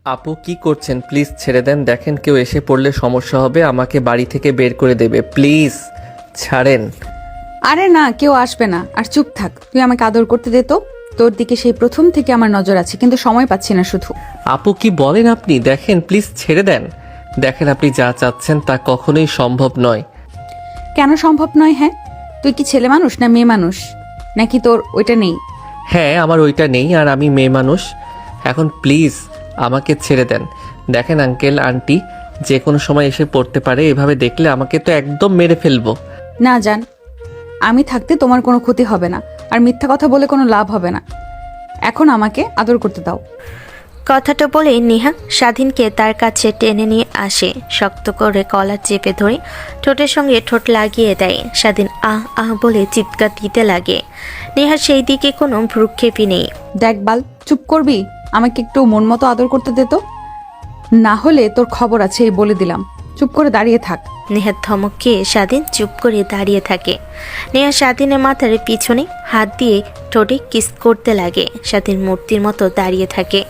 আপু কি করছেন? প্লিজ ছেড়ে দেন। দেখেন কেউ এসে পড়লে সমস্যা হবে, আমাকে বাড়ি থেকে বের করে দেবে। প্লিজ ছাড়েন। আরে না, কেউ আসবে না। আর চুপ থাক, তুই আমাকে আদর করতে দে তো। তোর দিকে সেই প্রথম থেকে আমার নজর আছে, কিন্তু সময় পাচ্ছি না শুধু। আপু কি বলেন আপনি? দেখেন প্লিজ ছেড়ে দেন। দেখেন আপনি যা চাচ্ছেন তা কখনোই সম্ভব নয়। কেন সম্ভব নয়? হ্যাঁ, তুই কি ছেলে মানুষ না মেয়ে মানুষ? নাকি তোর ওইটা নেই? হ্যাঁ, আমার ওইটা নেই আর আমি মেয়ে মানুষ। এখন প্লিজ আমাকে ছেড়ে দেন। দেখেন আঙ্কেল আন্টি যে কোনো সময় এসে পড়তে পারে, এভাবে দেখলে আমাকে তো একদম মেরে ফেলবো। না জান, আমি থাকতে তোমার কোনো ক্ষতি হবে না, আর মিথ্যা কথা বলে কোনো লাভ হবে না। এখন আমাকে আদর করতে দাও। কথাটা বলে নেহা স্বাধীনকে তার কাছে টেনে নিয়ে আসে, শক্ত করে কলার চেপে ধরে ঠোঁটের সঙ্গে ঠোঁট লাগিয়ে দেয়। স্বাধীন আহ আহ বলে চিৎকার দিতে লাগে। নেহার সেই দিকে কোনো ভ্রুক্ষেপই নেই। দেখ বাল, চুপ করবি? আমাকে একটু মন মতো আদর করতে দে তো, না হলে তোর খবর আছে, এই বলে দিলাম। চুপ করে দাঁড়িয়ে থাক। নেহার ধমক খেয়ে স্বাধীন চুপ করে দাঁড়িয়ে থাকে। নেহা স্বাধীনের মাথার পিছনে হাত দিয়ে ঠোঁটে কিস করতে লাগে। স্বাধীন মূর্তির মতো দাঁড়িয়ে থাকে।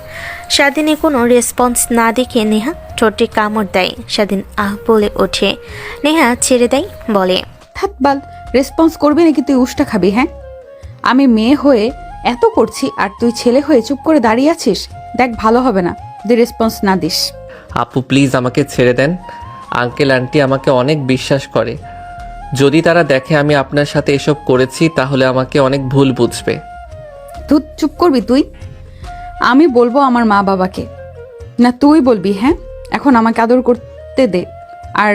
স্বাধীনে কোনো রেসপন্স না দেখে নেহা ঠোঁটে কামড় দেয়। স্বাধীন আহ বলে ওঠে। নেহা ছেড়ে দেয়, বলে, থাক বাল, রেসপন্স করবি নাকি তুই উষ্টা খাবি? হ্যাঁ, আমি মেয়ে হয়ে এত করছি আর তুই ছেলে হয়ে চুপ করে দাঁড়িয়ে আছিস। দেখ ভালো হবে না যদি রেসপন্স না দিস। আপু প্লিজ আমাকে ছেড়ে দেন। আঙ্কেল আন্টি আমাকে অনেক বিশ্বাস করে। যদি তারা দেখে আমি আপনার সাথে এসব করেছি তাহলে আমাকে অনেক ভুল বুঝবে। তুই চুপ করবি তুই? আমি বলবো আমার মা বাবাকে, না তুই বলবি? হ্যাঁ, এখন আমাকে আদর করতে দে। আর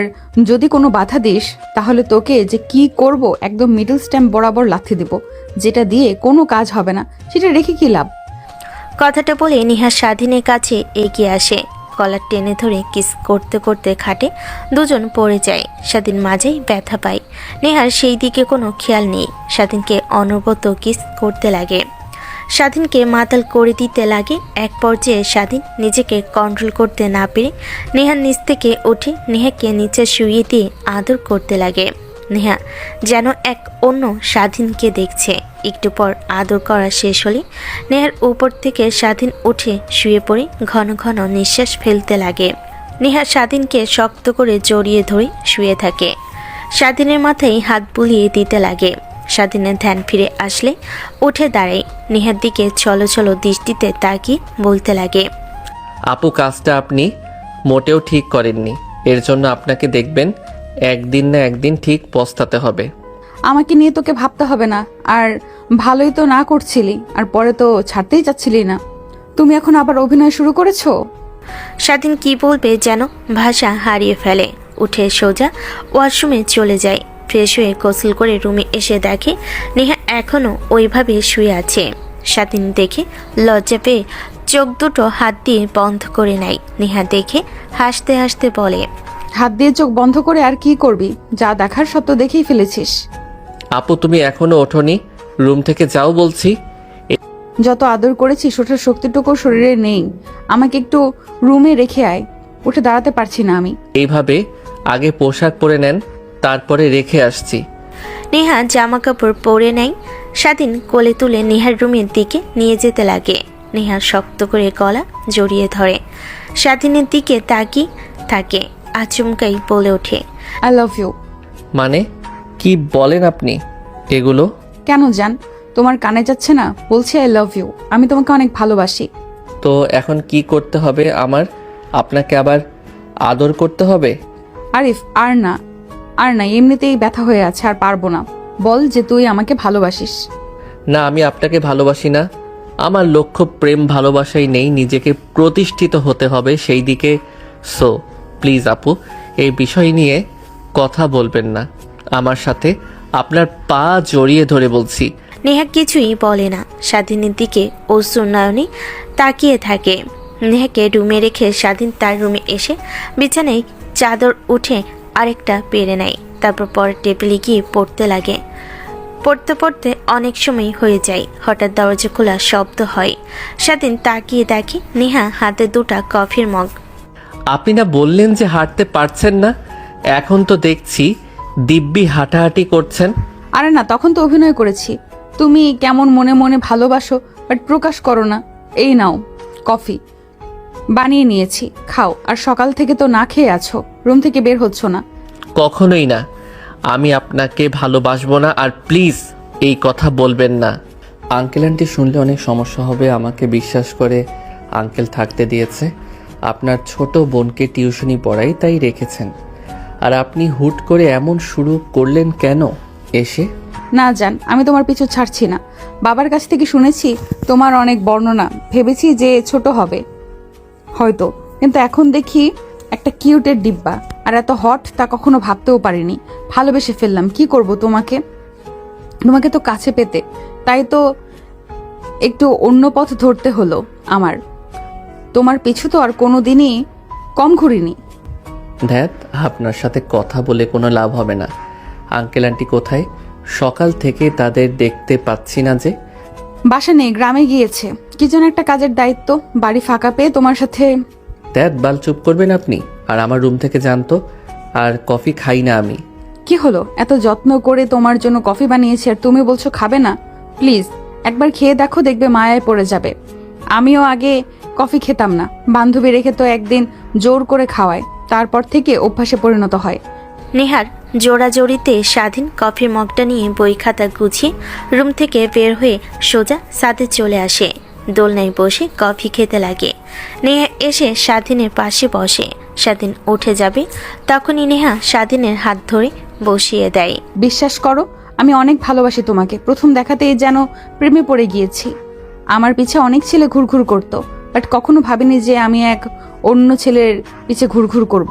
যদি কোনো বাধা দিস তাহলে তোকে যে কি করব, একদম মিডল স্ট্যাম্প বরাবর লাথি দেব, যেটা দিয়ে কোনো কাজ হবে না। সেটা রেখে কি লাভ? কথাটা বলে নেহা স্বাধীনের কাছে এগিয়ে আসে। কলার টেনে ধরে কিস করতে করতে খাটে দুজন পড়ে যায়। স্বাধীন মাঝেই ব্যথা পায়। নেহার সেই দিকে কোনো খেয়াল নেই। স্বাধীনকে অনবরত কিস করতে লাগে, স্বাধীনকে মাতাল করে দিতে লাগে। এক পর্যায়ে স্বাধীন নিজেকে কন্ট্রোল করতে না পেরে নেহার নিচ থেকে উঠে নেহাকে নিচে শুইয়ে দিয়ে আদর করতে লাগে। নেহা যেন এক অন্য স্বাধীনকে দেখছে। একটু পর আদর করা শেষ হলে নেহার উপর থেকে স্বাধীন উঠে শুয়ে পড়ে ঘন ঘন নিঃশ্বাস ফেলতে লাগে। নেহা স্বাধীনকে শক্ত করে জড়িয়ে ধরে শুয়ে থাকে। স্বাধীনের মাথায় হাত বুলিয়ে দিতে লাগে। স্বাধীনের ধ্যান ফিরে আসলে উঠে দাঁড়ায়। নেহার দিকে চলো চলো দৃষ্টিতে তাকিয়ে বলতে লাগে, আপু কাজটা আপনি মোটেও ঠিক করেননি। এর জন্য আপনাকে দেখবেন একদিন না একদিন ঠিক পস্তাতে হবে। আমাকে নিয়ে তোকে ভাবতে হবে না। আর ভালোই তো না করছিলি, আর পরে তো ছাড়তেই চাচ্ছিলি না। তুমি এখন আবার অভিনয় শুরু করেছো? স্বাধীন কি বলবে যেন ভাষা হারিয়ে ফেলে। উঠে সোজা ওয়াশরুমে চলে যায়। ফ্রেশ হয়ে গোসল করে রুমে এসে দেখে নেহা এখনও ওইভাবে শুয়ে আছে। স্বাধীন দেখে লজ্জা পেয়ে চোখ দুটো হাত দিয়ে বন্ধ করে নেয়। নেহা দেখে হাসতে হাসতে বলে, হাত দিয়ে চোখ বন্ধ করে আর কি করবি? যা দেখার সত্য দেখেই ফেলেছিস। আপু তুমি এখনো ওঠোনি? রুম থেকে যাও বলছি। যত আদর করেছিস ওঠার শক্তিটুকু শরীরে নেই। আমাকে একটু রুমে রেখে আয়, উঠে দাঁড়াতে পারছি না আমি। এইভাবে আগে পোশাক পরে নেন, তারপরে রেখে আসছি। নেহা জামা কাপড় পরে নেয়। স্বাধীন কোলে তুলে নেহার রুমের দিকে নিয়ে যেতে লাগে। নেহা শক্ত করে গলা জড়িয়ে ধরে স্বাধীনের দিকে তাকিয়ে থাকে। আচমকাই বলে ওঠে, আই লাভ ইউ। মানে কি বলেন আপনি এগুলো? কেন জান, তোমার কানে যাচ্ছে না? বলছি আই লাভ ইউ, আমি তোমাকে অনেক ভালোবাসি। তো এখন কি করতে হবে আমার? আপনাকে আবার আদর করতে হবে? আরিফ, আর না, আর না, এমনিতেই ব্যথা হয়ে আছে, আর পারবো না। বল যে তুই আমাকে ভালোবাসিস। না, আমি আপনাকে ভালোবাসি না। আমার লক্ষ্য প্রেম ভালোবাসাই নেই, নিজেকে প্রতিষ্ঠিত হতে হবে সেই দিকে। সো প্লিজ আপু এই বিষয় নিয়ে কথা বলবেন না আমার সাথে। আপনার পা জড়িয়ে ধরে বলছি। নেহা কিছুই বলে না। স্বাধীনের দিকে অশ্রু নয়নে তাকিয়ে থাকে। নেহাকে রুমে রেখে স্বাধীন তার রুমে এসে বিছানায় চাদর উঠে আরেকটা পেরে নেয়। তারপর পরের টেবিলে গিয়ে পড়তে লাগে। পড়তে পড়তে অনেক সময় হয়ে যায়। হঠাৎ দরজা খোলা শব্দ হয়। স্বাধীন তাকিয়ে দেখে নেহা হাতে দুটা কফির মগ। আপনি না বললেন যে হাঁটতে পারছেন না? এখন তো দেখছি দিব্যি হাঁটাহাঁটি করছেন। আরে না, তখন তো অভিনয় করেছি। তুমি কেমন মনে মনে ভালোবাসো বাট প্রকাশ করো না। এই নাও কফি বানিয়ে নিয়েছি, খাও। আর সকাল থেকে তো না খেয়ে আছো, রুম থেকে বের হচ্ছ না। কখনোই না। আমি আপনাকে ভালোবাসবো না, আর প্লিজ এই কথা বলবেন না। আঙ্কেল আন্টি শুনলে অনেক সমস্যা হবে। আমাকে বিশ্বাস করে আঙ্কেল থাকতে দিয়েছে। আপনার ছোট বোনকে টিউশনি পড়াই, তাই রেখেছেন। আর আপনি হুট করে এমন শুরু করলেন কেন এসে? না জান, আমি তোমার পিছু ছাড়ছি না। বাবার কাছ থেকে শুনেছি তোমার অনেক বর্ণনা, ভেবেছি যে ছোট হবে হয়তো, কিন্তু এখন দেখি একটা কিউটের ডিব্বা। আর এত হট তা কখনো ভাবতেও পারিনি। ভালোবেসে ফেললাম। কি করব তোমাকে, তোমাকে তো কাছে পেতে, তাই তো একটু অন্য পথ ধরতে হলো আমার। তোমার পিছু তো আর কোনোদিনই কম ঘুরিনি। ধ্যাত, আপনার সাথে কথা বলে কোনো লাভ হবে না। আঙ্কেল আন্টি কোথায়? সকাল থেকে তাদের দেখতে পাচ্ছি না যে। বাসা নেই, গ্রামে গিয়েছে। কি যেন একটা কাজের দায়িত্ব। বাড়ি ফাঁকা পেয়ে তোমার সাথে। ধ্যাত, বাল চুপ করবেন আপনি। আর আমার রুম থেকে জানতো। আর কফি খাই না আমি। কি হলো, এত যত্ন করে তোমার জন্য কফি বানিয়েছি আর তুমি বলছো খাবে না? প্লিজ একবার খেয়ে দেখো, দেখবে মায়ায় পড়ে যাবে। আমিও আগে কফি খেতাম না, বান্ধবী রেখে তো একদিন জোর করে খাওয়ায়, তারপর থেকে অভ্যাসে পরিণত হয়। নেহার জোড়াজোড়িতে স্বাধীন কফির মগটা নিয়ে বই খাতা গুছিয়ে রুম থেকে বের হয়ে সোজা ছাদে চলে আসে। দোলনায় বসে কফি খেতে লাগে। নেহা এসে স্বাধীনের পাশে বসে। স্বাধীন উঠে যাবে, তখনই নেহা স্বাধীনের হাত ধরে বসিয়ে দেয়। বিশ্বাস করো, আমি অনেক ভালোবাসি তোমাকে। প্রথম দেখাতেই যেন প্রেমে পড়ে গিয়েছি। আমার পিছে অনেক ছেলে ঘুরঘুর করতো, বাট কখনো ভাবিনি যে আমি এক অন্য ছেলের পিছে ঘুরঘুর করব।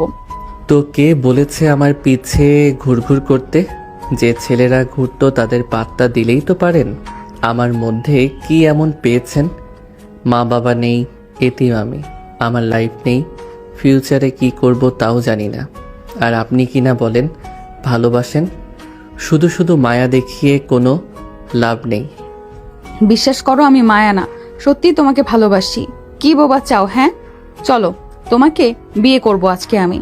তো কে বলেছে আমার পিছে ঘুরঘুর করতে? যে ছেলেরা ঘুরতো তাদের পাত্তা দিলেই তো পারেন। আমার মধ্যে কি এমন পেয়েছেন? মা বাবা নেই, এতিম আমি। আমার লাইফ নেই, ফিউচারে কি করব তাও জানি না। আর আপনি কি না বলেন ভালোবাসেন? শুধু শুধু মায়া দেখিয়ে কোনো লাভ নেই। বিশ্বাস করো, আমি মায়া না, সত্যি তোমাকে ভালোবাসি। কি বোবা চাও? হ্যাঁ চলো, তোমাকে বিয়ে করব আজকে আমি।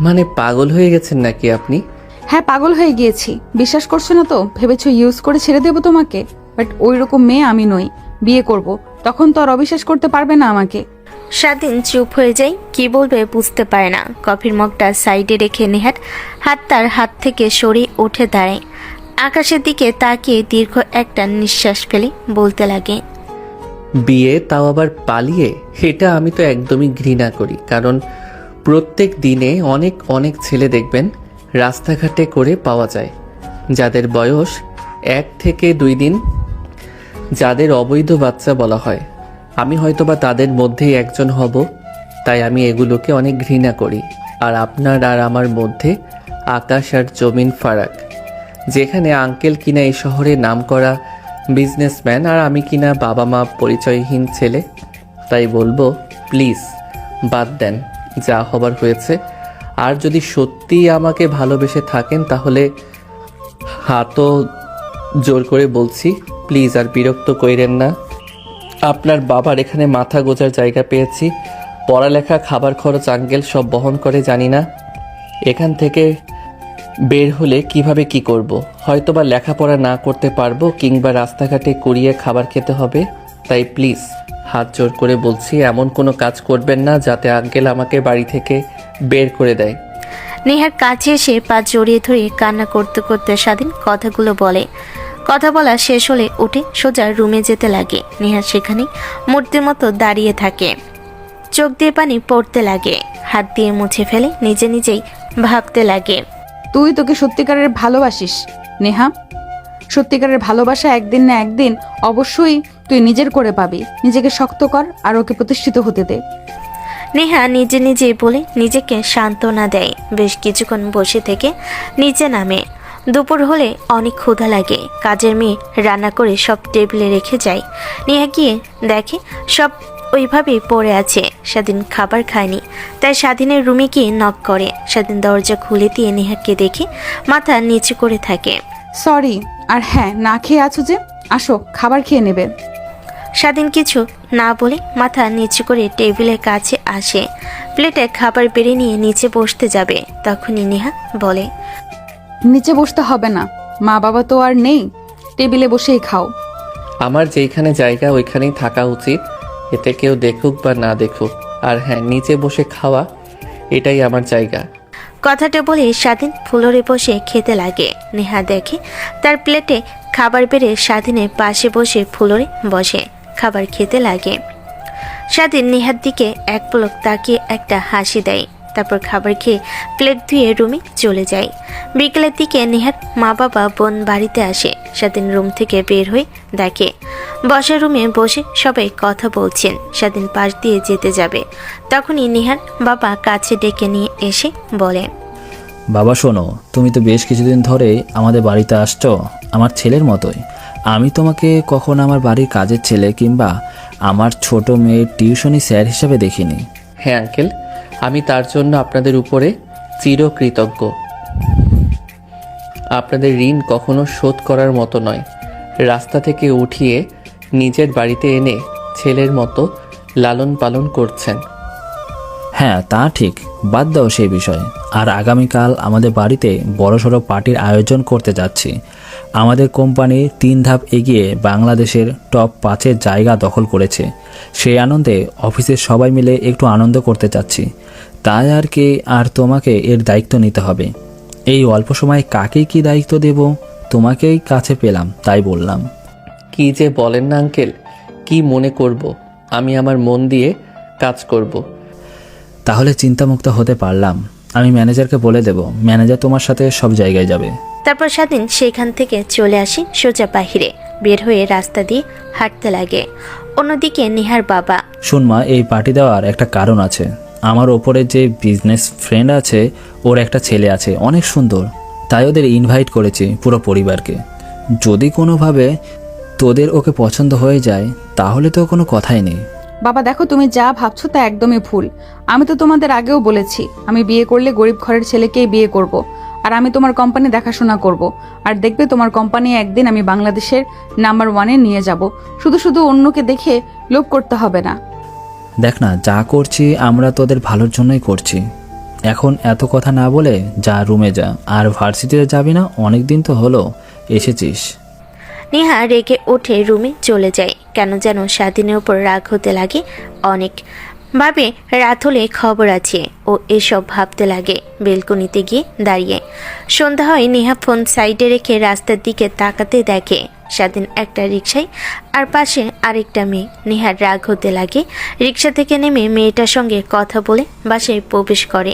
মানে পাগল হয়ে গেছেন নাকি আপনি? হ্যাঁ পাগল হয়ে গিয়েছি। বিশ্বাস করছো না তো ভেবেছো ইউজ করে ছেড়ে দেবো তোমাকে, বাট ওই রকম মেয়ে আমি নই। বিয়ে করব, তখন তো আর অবিশ্বাস করতে পারবে না আমাকে। স্বাধীন চুপ হয়ে যায়, কি বলবে বুঝতে পারে না। কফির মগটা সাইডে রেখে নেহার হাত তার হাত থেকে সরে উঠে দাঁড়ায়। আকাশের দিকে তাকিয়ে দীর্ঘ একটা নিঃশ্বাস ফেলে বলতে লাগে, বিয়ে, তাও আবার পালিয়ে? এটা আমি তো একদমই ঘৃণা করি। কারণ প্রত্যেক দিনে অনেক অনেক ছেলে দেখবেন রাস্তাঘাটে করে পাওয়া যায়, যাদের বয়স 1 থেকে 2 দিন, যাদের অবৈধ বাচ্চা বলা হয়। আমি হয়তোবা তাদের মধ্যেই একজন হব, তাই আমি এগুলোকে অনেক ঘৃণা করি। আর আপনার আর আমার মধ্যে আকাশ আর জমিন ফারাক। যেখানে আঙ্কেল কিনা এই শহরে নামকরা বিজনেসম্যান, আর আমি কিনা বাবা মা পরিচয়হীন ছেলে। তাই বলবো প্লিজ বাদ দেন, যা হবার হয়েছে। আর যদি সত্যিই আমাকে ভালোবেসে থাকেন তাহলে হাতও জোর করে বলছি, প্লিজ আর বিরক্ত কইরেন না। আপনার বাবার এখানে মাথা গোজার জায়গা পেয়েছি। পড়ালেখা, খাবার খরচ আঙ্কেল সব বহন করে, জানি না এখান থেকে বের হলে কিভাবে কি করব। হয়তোবা লেখাপড়া না করতে পারবো, কিংবা রাস্তাঘাটে কুড়িয়ে খাবার খেতে হবে। তাই প্লিজ হাত জোর করে বলছি, এমন কোনো কাজ করবেন না যাতে আঙ্কেল আমাকে বাড়ি থেকে বের করে দেয়। নেহার কাছে এসে পা জড়িয়ে ধরে কান্না করতে করতে স্বাধীন কথাগুলো বলে। কথা বলা শেষ হলে উঠে সোজা রুমে যেতে লাগে। নেহা সেখানে মূর্তির মতো দাঁড়িয়ে থাকে, চোখ দিয়ে পানি পড়তে লাগে, হাত দিয়ে মুছে ফেলে নিজে নিজেই ভাবতে লাগে, তুই তোকে সত্যিকারের ভালোবাসিস নেহা। সত্যিকারের ভালোবাসা একদিন না একদিন অবশ্যই তুই নিজের করে পাবি। নিজেকে শক্ত কর আর ওকে প্রতিষ্ঠিত হতে দে। নেহা নিজে নিজেই বলে নিজেকে সান্ত্বনা দেয়। বেশ কিছুক্ষণ বসে থেকে নিচে নামে। দুপুর হলে অনেক ক্ষুধা লাগে। কাজের মেয়ে রান্না করে সব টেবিলে রেখে যায়। নেহা গিয়ে দেখে সব ওইভাবেই পড়ে আছে। স্বাধীন খাবার খায়নি, তাই স্বাধীনের রুমে গিয়ে নক করে। স্বাধীন দরজা খুলে দিয়ে নেহাকে দেখে মাথা নিচু করে থাকে। সরি, আর হ্যাঁ না খেয়ে আছো যে, আসো খাবার খেয়ে নেবে। স্বাধীন কিছু না বলে মাথা নিচু করে টেবিলের কাছে আসে। প্লেটে খাবার বেড়ে নিয়ে নিচে বসতে যাবে, তখনই নেহা বলে, নিচে বসতে হবে না, মা বাবা তো আর নেই, টেবিলে বসেই খাও। আমার যেইখানে জায়গা ওইখানেই থাকা উচিত, এতে কেউ দেখুক বা না দেখুক। আর হ্যাঁ, নিচে বসে খাওয়া এটাই আমার জায়গা। কথাটা বলে স্বাধীন ফ্লোরে বসে খেতে লাগে। নেহা দেখে তার প্লেটে খাবার বেড়ে স্বাধীনের পাশে বসে ফ্লোরে বসে খাবার খেতে লাগে। স্বাধীন নেহার দিকে এক পলক তাকিয়ে একটা হাসি দেয়, তারপর খাবার খেয়ে প্লেট ধুয়ে রুমে চলে যায়। বিকেলের দিকে নেহার মা বাবা বোন বাড়িতে আসে। স্বাধীন রুম থেকে বের হয়ে দেখে বসার রুমে বসে সবাই কথা বলছেন। স্বাধীন পাশ দিয়ে যেতে যাবে, তখনই নেহার বাবা কাছে ডেকে নিয়ে এসে বলে, বাবা শোনো, তুমি তো বেশ কিছুদিন ধরেই আমাদের বাড়িতে আসছো আমার ছেলের মতোই। আমি তোমাকে কখনো আমার বাড়ির কাজের ছেলে কিংবা আমার ছোট মেয়ের টিউশনি স্যার হিসেবে দেখিনি। হ্যাঁ আঙ্কেল, আমি তার জন্য আপনাদের উপরে চিরকৃতজ্ঞ। আপনাদের ঋণ কখনো শোধ করার মতো নয়। রাস্তা থেকে উঠিয়ে নিজের বাড়িতে এনে ছেলের মতো লালন পালন করছেন। হ্যাঁ তা ঠিক, বাদ দাও সেই বিষয়। আর আগামীকাল আমাদের বাড়িতে বড়সড় পার্টির আয়োজন করতে যাচ্ছি। আমাদের কোম্পানি 3 ধাপ এগিয়ে বাংলাদেশের টপ 5-এর জায়গা দখল করেছে। সেই আনন্দে অফিসের সবাই মিলে একটু আনন্দ করতে চাচ্ছি, তাই আর কি। আর তোমাকে এর দায়িত্ব নিতে হবে। এই অল্প সময়ে কাকে কি দায়িত্ব দেব, তোমাকেই কাছে পেলাম তাই বললাম। কি যে বলেন না আঙ্কেল, কি মনে করব? আমি আমার মন দিয়ে কাজ করব। তাহলে চিন্তামুক্ত হতে পারলাম। আমি ম্যানেজারকে বলে দেব, ম্যানেজার তোমার সাথে সব জায়গায় যাবে। তারপর স্বাধীন সেখান থেকে চলে আসে সোজা বাহিরে, বের হয়ে রাস্তা দিয়ে হাঁটতে লাগে। অন্যদিকে নেহার বাবা, শোন মা, এই পার্টি দেওয়ার একটা কারণ আছে। আমার ওপরে যে বিজনেস ফ্রেন্ড আছে, ওর একটা ছেলে আছে অনেক সুন্দর, তাই ওদের ইনভাইট করেছি পুরো পরিবারকে। যদি কোনোভাবে তোদের ওকে পছন্দ হয়ে যায় তাহলে তো কোনো কথাই নেই। বাবা দেখো, তুমি যা ভাবছো তা একদমই ভুল। আমি তো তোমাদের আগেও বলেছি, আমি বিয়ে করলে গরিব ঘরের ছেলেকেই বিয়ে করব। আর আমি তোমার কোম্পানি দেখাশোনা করব। আর দেখবে তোমার কোম্পানি একদিন আমি বাংলাদেশের নাম্বার 1-এ নিয়ে যাব। শুধু শুধু অন্যকে দেখে লোভ করতে হবে না। দেখ না, যা করছি আমরা তোদের ভালোর জন্যই করছি। এখন এত কথা না বলে যা রুমে যা। আর ভার্সিটিতে যাবি না? অনেক দিন তো হলো এসেছিস। নেহা রেগে উঠে রুমে চলে যায়। কেন যেন স্বাধীনের উপর রাগ হতে লাগে অনেক। ভাবে রাত হলে খবর আছে, ও এসব ভাবতে লাগে। বেলকনিতে গিয়ে দাঁড়িয়ে সন্ধ্যা হয়। নেহা ফোন সাইডে রেখে রাস্তার দিকে তাকাতে দেখে স্বাধীন একটা রিকশায়, আর পাশে আরেকটা মেয়ে। নেহার রাগ হতে লাগে। রিকশা থেকে নেমে মেয়েটার সঙ্গে কথা বলে বাসায় প্রবেশ করে।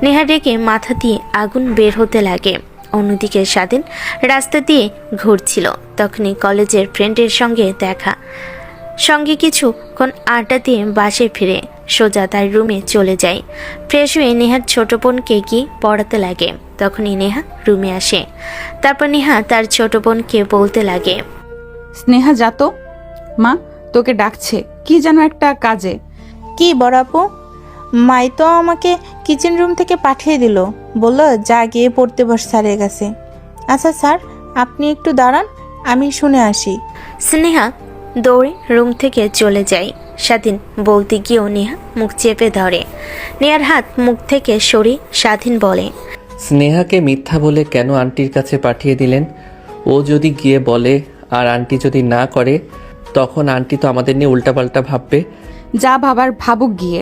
নেহার রেগে মাথা দিয়ে আগুন বের হতে লাগে। অন্যদিকে স্বাধীন রাস্তা দিয়ে ঘুরছিল, তখনই কলেজের ফ্রেন্ডের সঙ্গে দেখা। সঙ্গে কিছুক্ষণ আড্ডা দিয়ে বাসে ফিরে সোজা তার রুমে চলে যায়। ফ্রেশ হয়ে নেহার ছোট বোনকে গিয়ে পড়াতে লাগে। তখনই নেহা রুমে আসে। তারপর নেহা তার ছোট বোনকে বলতে লাগে, স্নেহা যা তো, মা তোকে ডাকছে কি যেন একটা কাজে। কি বড় আপু? মাই তো আমাকে কিচেন রুম থেকে পাঠিয়ে দিল, বলল যা গিয়ে পড়তে বস স্যারের কাছে। আচ্ছা স্যার, আপনি একটু দাঁড়ান, আমি শুনে আসি। স্নেহা দৌড়ে রুম থেকে চলে যায়। স্বাধীন বলতে গিয়েও নেহা মুখ চেপে ধরে। নেহার হাত মুখ থেকে সরিয়ে স্বাধীন বলে, স্নেহাকে মিথ্যা বলে কেন আন্টির কাছে পাঠিয়ে দিলেন? ও যদি গিয়ে বলে আর আন্টি যদি না করে, তখন আন্টি তো আমাদের নিয়ে উল্টাপাল্টা ভাববে। যা ভাবার ভাবুক গিয়ে,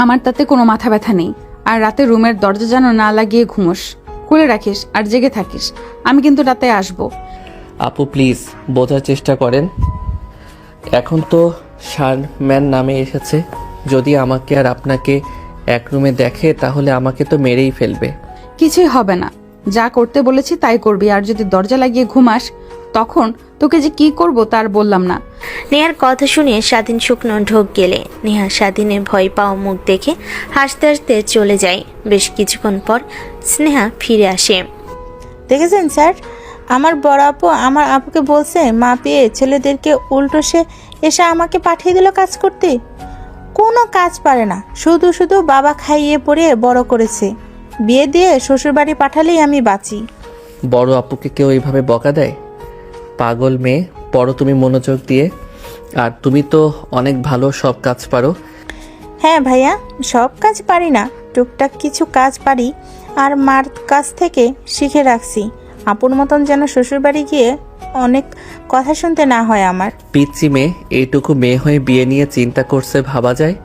আমার তাতে কোনো মাথা ব্যথা নেই। আর রাতে রুমের দরজা যেন না লাগিয়ে ঘুমোস, খুলে রাখিস আর জেগে থাকিস। আমি কিন্তু রাতে আসবো। আপু প্লিজ বোঝার চেষ্টা করেন। এখন তো শারম্যান নামে এসেছে, যদি আমাকে আর আপনাকে এক রুমে দেখে তাহলে আমাকে তো মেরেই ফেলবে। কিছুই হবে না, যা করতে বলেছি তাই করবি। আর যদি দরজা লাগিয়ে ঘুমাস তখন তোকে যে কি করব তার বললাম না। নেহার কথা শুনে স্বাধীন শুকনো ঢোক গেলে নেহা স্বাধীনের ভয় পাওয়া মুখ দেখে হাসতে হাসতে চলে যায়। বেশ কিছুক্ষণ পর স্নেহা ফিরে আসে। দেখেছেন স্যার, আমার বড় আপু আমার আপুকে বলছে মা পেয়ে ছেলেদেরকে উল্টো সে এসে আমাকে পাঠিয়ে দিল কাজ করতে। কোনো কাজ পারে না, শুধু শুধু বাবা খাইয়ে পড়িয়ে বড় করেছে। বিয়ে দিয়ে শ্বশুরবাড়ি পাঠালেই আমি বাঁচি। বড় আপুকে কেউ এইভাবে বকা দেয়? পাগল মেয়ে, পড়ো তুমি মনোযোগ দিয়ে। আর তুমি তো অনেক ভালো, সব কাজ পারো। হ্যাঁ ভাইয়া, সব কাজ পারি না, টুকটাক কিছু কাজ পারি। আর মার কাছ থেকে শিখে রাখছি। আপুর মতন যেন শ্বশুরবাড়ি গিয়ে অনেক কথা শুনতে না হয় আমার। পিচ্চি মেয়ে, এইটুকু মেয়ে হয়ে বিয়ে নিয়ে চিন্তা করছে ভাবা যায়?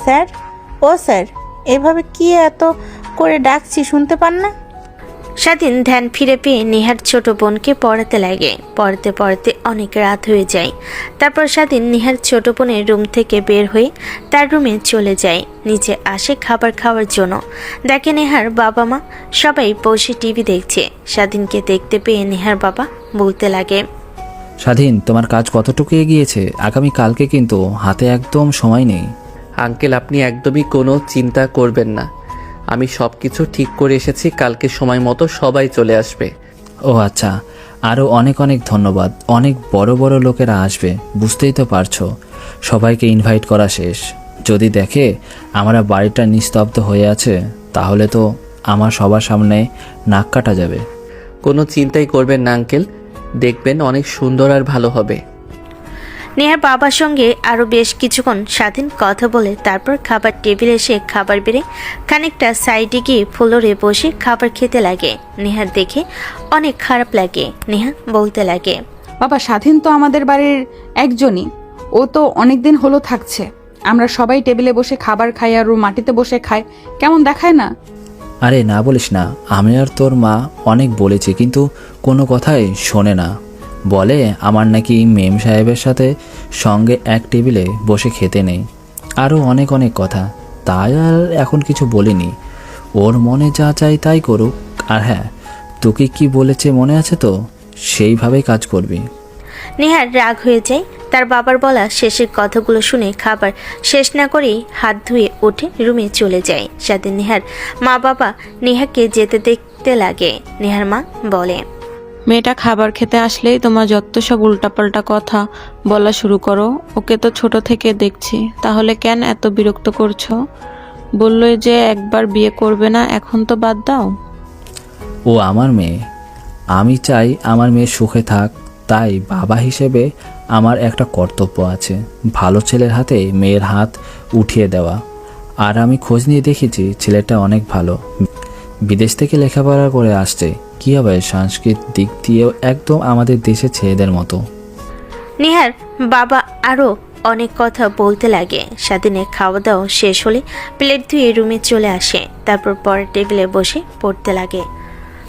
স্যার, ও স্যার, এভাবে কি এত করে ডাকছি শুনতে পান না? স্বাধীন ধ্যান ফিরে পেয়ে নেহার ছোট বোনকে পড়াতে লাগে। পড়াতে পড়াতে অনেক রাত হয়ে যায়। তারপর স্বাধীন নেহার ছোট বোনের রুম থেকে বের হয়ে তার রুমে চলে যায়। নিচে আসে খাবার খাওয়ার জন্য। দেখে নেহার বাবা মা সবাই বসে টিভি দেখছে। স্বাধীনকে দেখতে পেয়ে নেহার বাবা বলতে লাগে, স্বাধীন, তোমার কাজ কতটুকু এগিয়েছে? আগামী কালকে কিন্তু হাতে একদম সময় নেই। আঙ্কেল, আপনি একদমই কোনো চিন্তা করবেন না, আমি সব কিছু ঠিক করে এসেছি। কালকে সময় মতো সবাই চলে আসবে। ও আচ্ছা, আরও অনেক অনেক ধন্যবাদ। অনেক বড় বড় লোকেরা আসবে, বুঝতেই তো পারছো। সবাইকে ইনভাইট করা শেষ। যদি দেখে আমরা বাড়িটা নিস্তব্ধ হয়ে আছে, তাহলে তো আমার সবার সামনে নাক কাটা যাবে। কোনো চিন্তাই করবেন না আঙ্কেল, দেখবেন অনেক সুন্দর আর ভালো হবে। নেহার বাবার সঙ্গে আরও বেশ কিছুক্ষণ স্বাধীন কথা বলে তারপর খাবার টেবিলে এসে খাবার বেড়ে খানিকটা সাইডে গিয়ে ফ্লোরে বসে খাবার খেতে লাগে। নেহার দেখে অনেক খারাপ লাগে। নেহা বলতে লাগে, বাবা, স্বাধীন তো আমাদের বাড়ির একজনই, ও তো অনেক দিন হলো থাকছে। আমরা সবাই টেবিলে বসে খাবার খাই আর ও মাটিতে বসে খায়, কেমন দেখায় না? আরে না বলিস না, আমি আর তোর মা অনেক বলেছি, কিন্তু কোনো কথাই শোনে না। বলে আমার নাকি মেম সাহেবের সাথে সঙ্গে এক টেবিলে বসে খেতে নেই, আরও অনেক অনেক কথা। তাই আর এখন কিছু বলিনি। ওর মনে যা চাই তাই করুক। আর হ্যাঁ, তোকে কি বলেছে মনে আছে তো? সেইভাবেই কাজ করবি। নেহার রাগ হয়ে যায়। তার বাবার বলা শেষের কথাগুলো শুনে খাবার শেষ না করেই হাত ধুয়ে উঠে রুমে চলে যায়। সাথে নেহার মা বাবা নেহাকে যেতে দেখতে লাগে। নেহার মা বলে, মেয়েটা খাবার খেতে আসলেই তোমার যত সব উল্টাপাল্টা কথা বলা শুরু করো। ওকে তো ছোট থেকে দেখছি, তাহলে কেন এত বিরক্ত করছো? বললোই যে একবার বিয়ে করবে না, এখন তো বাদ দাও। ও আমার মেয়ে, আমি চাই আমার মেয়ে সুখে থাক। তাই বাবা হিসেবে আমার একটা কর্তব্য আছে, ভালো ছেলের হাতে মেয়ের হাত উঠিয়ে দেওয়া। আর আমি খোঁজ নিয়ে দেখেছি ছেলেটা অনেক ভালো, বিদেশ থেকে লেখাপড়া করে আসছে। কী হবে, সাংস্কৃতিক দিক দিয়েও একদম আমাদের দেশের ছেলেদের মতো। নেহার বাবা আরও অনেক কথা বলতে লাগে। স্বাধীনের খাওয়া দাওয়া শেষ হলে প্লেট ধুয়ে রুমে চলে আসে। তারপর পরের টেবিলে বসে পড়তে লাগে।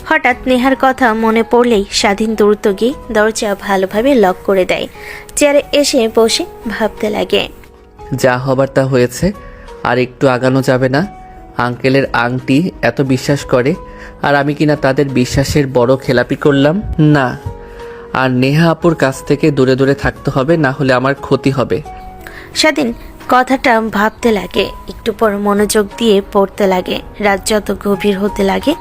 হঠাৎ নেহার কথা মনে পড়লেই স্বাধীন দ্রুত গিয়ে দরজা ভালোভাবে লক করে দেয়। চেয়ারে এসে বসে ভাবতে লাগে, যা হবার তা হয়েছে, আর একটু আগানো যাবে না। আঙ্কেলের আংটি এত বিশ্বাস করে, আর আমি কিনা তাদের বিশ্বাসের বড় খেলাপি করলাম না। আর নেহা আপুর কাছ থেকে দূরে দূরে থাকতে হবে, না হলে আমার ক্ষতি হবে। স্বাধীন কথাটা ভাবতে লাগে। একটু পর মনোযোগ দিয়ে পড়তে লাগে। রাত যত গভীর হতে লাগে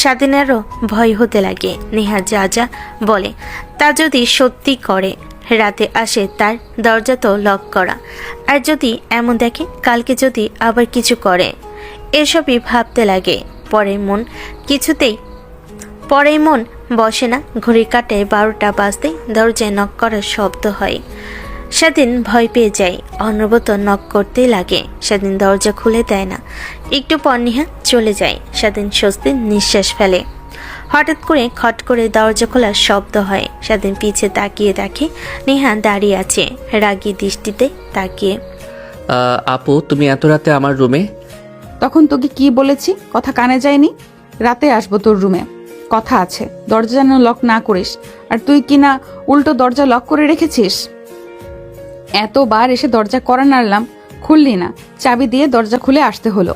স্বাধীনেরও ভয় হতে লাগে। নেহা যা যা বলে তা যদি সত্যি করে, রাতে আসে তার দরজা তো লক করা, আর যদি এমন দেখে কালকে যদি আবার কিছু করে, এসবই ভাবতে লাগে। পরেই মন বসে না। ঘড়ি কাটে 12টা বাজতে দরজায় নক করার শব্দ হয়। স্বাধীন ভয় পেয়ে যায়। অনবরত নক করতেই লাগে। স্বাধীন দরজা খুলে দেয় না। একটু পর নেহা চলে যায়। স্বাধীন স্বস্তির নিঃশ্বাস ফেলে। হঠাৎ করে খট করে দরজা খোলার শব্দ হয়। স্বাধীন পিছে তাকিয়ে দেখে নেহা দাঁড়িয়ে আছে রাগী দৃষ্টিতে তাকিয়ে। আপু, তুমি এত রাতে আমার রুমে? তখন তোকে কি বলেছি, কথা কানে যায়নি? রাতে আসবো তোর রুমে, কথা আছে। দরজা যেন লক না করিস। আর তুই কি না উল্টো দরজা লক করে রেখেছিস? এতবার এসে দরজা করা নাড়লাম, খুললি না। চাবি দিয়ে দরজা খুলে আসতে হলো।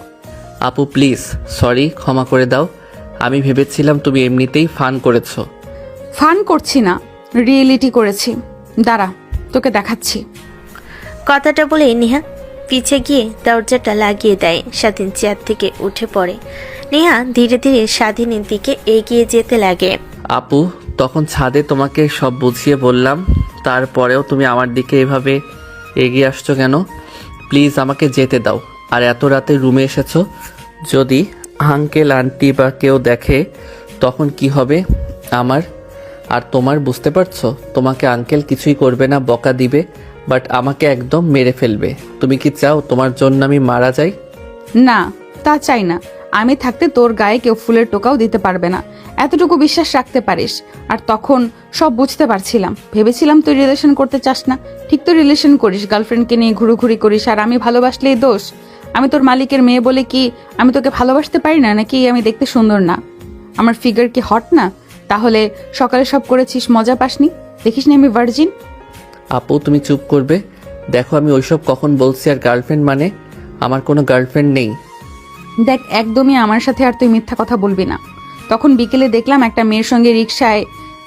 আপু প্লিজ, সরি, ক্ষমা করে দাও। আমি ভেবেছিলাম তুমি এমনিতেই ফান করেছো। ফান করছি না, রিয়েলিটি করেছি। দাঁড়া, তোকে দেখাচ্ছি। কথাটা বলে নেহা পিছে গিয়ে দরজাটা লাগিয়ে দেয়। স্বাধীন চেয়ার থেকে উঠে পড়ে। নেহা ধীরে ধীরে স্বাধীনের দিকে এগিয়ে যেতে লাগে। আপু, তখন ছাদে তোমাকে সব বুঝিয়ে বললাম, তারপরেও তুমি আমার দিকে এভাবে এগিয়ে আসছো কেন? প্লিজ আমাকে যেতে দাও। আর এত রাতে রুমে এসেছো, যদি আঙ্কেল আন্টি বা কেউ দেখে তখন কি হবে আমার আর তোমার? বুঝতে পারছো? তোমাকে আঙ্কেল কিছুই করবে না, বকা দিবে, বাট আমাকে একদম মেরে ফেলবে। তুমি কি চাও তোমার জন্য আমি মারা যাই? না, তা চাই না। আমি থাকতে তোর গায়ে কেউ ফুলের টোকাও দিতে পারবে না, এতটুকু বিশ্বাস রাখতে পারিস। আর তখন সব বুঝতে পারছিলাম, ভেবেছিলাম তুই রিলেশন করতে চাস না। ঠিক তো রিলেশন করিস, গার্লফ্রেন্ডকে নিয়ে ঘুরোঘুরি করিস, আর আমি ভালোবাসলেই দোষ? আমি তোর মালিকের মেয়ে বলে কি আমি তোকে ভালোবাসতে পারি না? নাকি আমি দেখতে সুন্দর না? আমার ফিগার কি হট না? তাহলে সকালে সব করেছিস, মজা পাসনি? দেখিসনি আমি ভার্জিন? আপু তুমি চুপ করবে? দেখো আমি ওইসব কখন বলছি? আর গার্লফ্রেন্ড মানে আমার কোনো গার্লফ্রেন্ড নেই। দেখ, একদমই আমার সাথে আর তুই মিথ্যা কথা বলবি না। তখন বিকেলে দেখলাম একটা মেয়ের সঙ্গে রিকশায়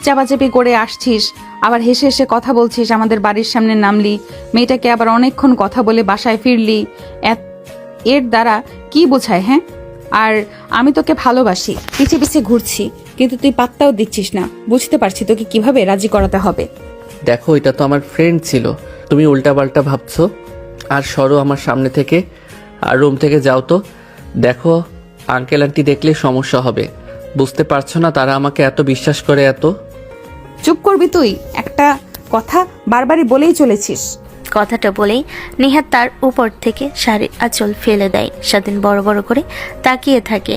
চাপাচাপি করে আসছিস, আবার হেসে হেসে কথা বলছিস, আমাদের বাড়ির সামনে নামলি, মেয়েটাকে আবার অনেকক্ষণ কথা বলে বাসায় ফিরলি। এর দ্বারা কি বোঝায়? হ্যাঁ, আর আমি তোকে ভালোবাসি, পিছে পিছে ঘুরছি, কিন্তু তুই পাত্তাও দিচ্ছিস না। বুঝতে পারছি তোকে কিভাবে রাজি করাতে হবে। দেখো এটা তো আমার ফ্রেন্ড ছিল, তুমি উল্টাপাল্টা ভাবছো। আর সরো আমার সামনে থেকে, আর রুম থেকে যাও তো। দেখো আঙ্কেল আন্টি দেখলে সমস্যা হবে, বুঝতে পারছো না তারা আমাকে এত বিশ্বাস করে। এত চুপ করবি তুই? একটা কথা বারবারই বলেই চলেছিস। কথাটা বলেই নেহা তার উপর থেকে শাড়ির আঁচল ফেলে দেয়। স্বাধীন বড় বড় করে তাকিয়ে থাকে।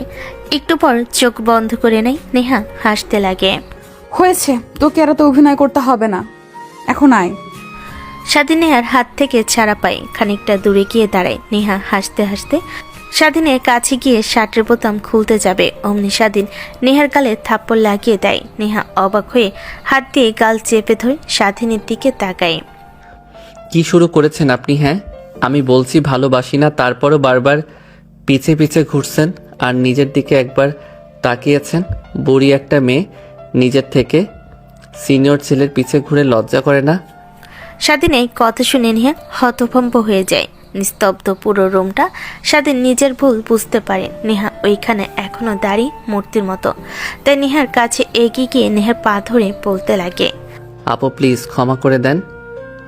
একটু পর চোখ বন্ধ করে নেয়। নেহা হাসতে লাগে। হয়েছে, তোকে আর তো অভিনয় করতে হবে না, এখন আয়। স্বাধীন নেহার হাত থেকে ছাড়া পায়, খানিকটা দূরে গিয়ে দাঁড়ায়। নেহা হাসতে হাসতে স্বাধীনের কাছে গিয়ে শার্টের বোতাম খুলতে যাবে, অমনি স্বাধীন নেহার গালে থাপ্পড় লাগিয়ে দেয়। নেহা অবাক হয়ে হাত দিয়ে গাল চেপে ধরে স্বাধীনের দিকে তাকায়। কি শুরু করেছেন আপনি? হ্যাঁ, আমি বলছি ভালোবাসি না, তারপরও বারবার পিছে পিছে ঘুরছেন আর নিজের দিকে একবার তাকিয়েছেন। বুড়ি একটা মেয়ে নিজের থেকে সিনিয়র ছেলের পিছে ঘুরে লজ্জা করে না? স্বাধীন এই কথা শুনে নেহা হতভম্ব হয়ে যায়। নিস্তব্ধ পুরো রুমটা। স্বাধীন নিজের ভুল বুঝতে পারে। নেহা ওইখানে এখনো দাঁড়িয়ে মূর্তির মতো। তাই নেহার কাছে এগিয়ে গিয়ে নেহার পা ধরে বলতে লাগে, আপু প্লিজ ক্ষমা করে দেন,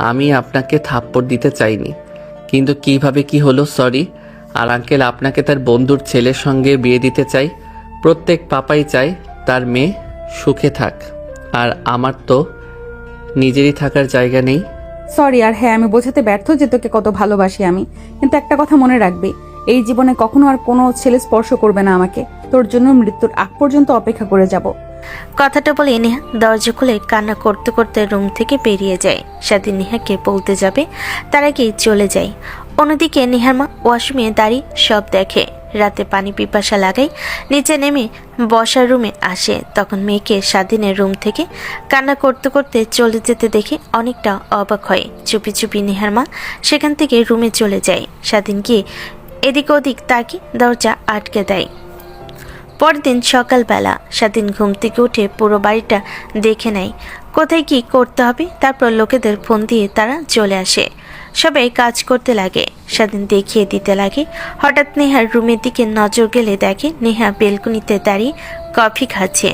আমি আপনাকে থাপ্পড় দিতে চাইনি, কিন্তু কিভাবে কি হলো সরি। আর আঙ্কেল আপনাকে তার বন্ধুর ছেলের সঙ্গে বিয়ে দিতে চাই। প্রত্যেক পাপাই চায় তার মেয়ে সুখে থাক, আর আমার তো নিজেরই থাকার জায়গা নেই। সরি। আর হ্যাঁ, আমি বোঝাতে ব্যর্থ যে তোকে কত ভালোবাসি আমি, কিন্তু একটা কথা মনে রাখবি, এই জীবনে কখনো আর কোনো ছেলে স্পর্শ করবে না আমাকে। তোর জন্য মৃত্যুর আগ পর্যন্ত অপেক্ষা করে যাব। কথাটা বলে নেহা দরজা খুলে কান্না করতে করতে রুম থেকে বেরিয়ে যায়। স্বাধীন নেহাকে বলতে যাবে, তার আগেই চলে যায়। অন্যদিকে নেহার মা ওয়াশরুমে দাঁড়িয়ে সব দেখে। রাতে পানি পিপাসা লাগাই নিচে নেমে বসার রুমে আসে। তখন মেয়েকে স্বাধীনের রুম থেকে কান্না করতে করতে চলে যেতে দেখে অনেকটা অবাক হয়। চুপি চুপি নেহার মা সেখান থেকে রুমে চলে যায়। স্বাধীন গিয়ে এদিক ওদিক তাকে দরজা আটকে দেয়। পরের দিন সকালবেলা স্বাধীন ঘুম থেকে উঠে পুরো বাড়িটা দেখে নেয়, কোথায় কি করতে হবে। তারপর লোকেদের ফোন দিয়ে তারা চলে আসে। সবাই কাজ করতে লাগে, স্বাধীন দেখিয়ে দিতে লাগে। হঠাৎ নেহার রুমের দিকে নজর গেলে দেখে নেহা বেলকনিতে দাঁড়িয়ে কফি খাচ্ছে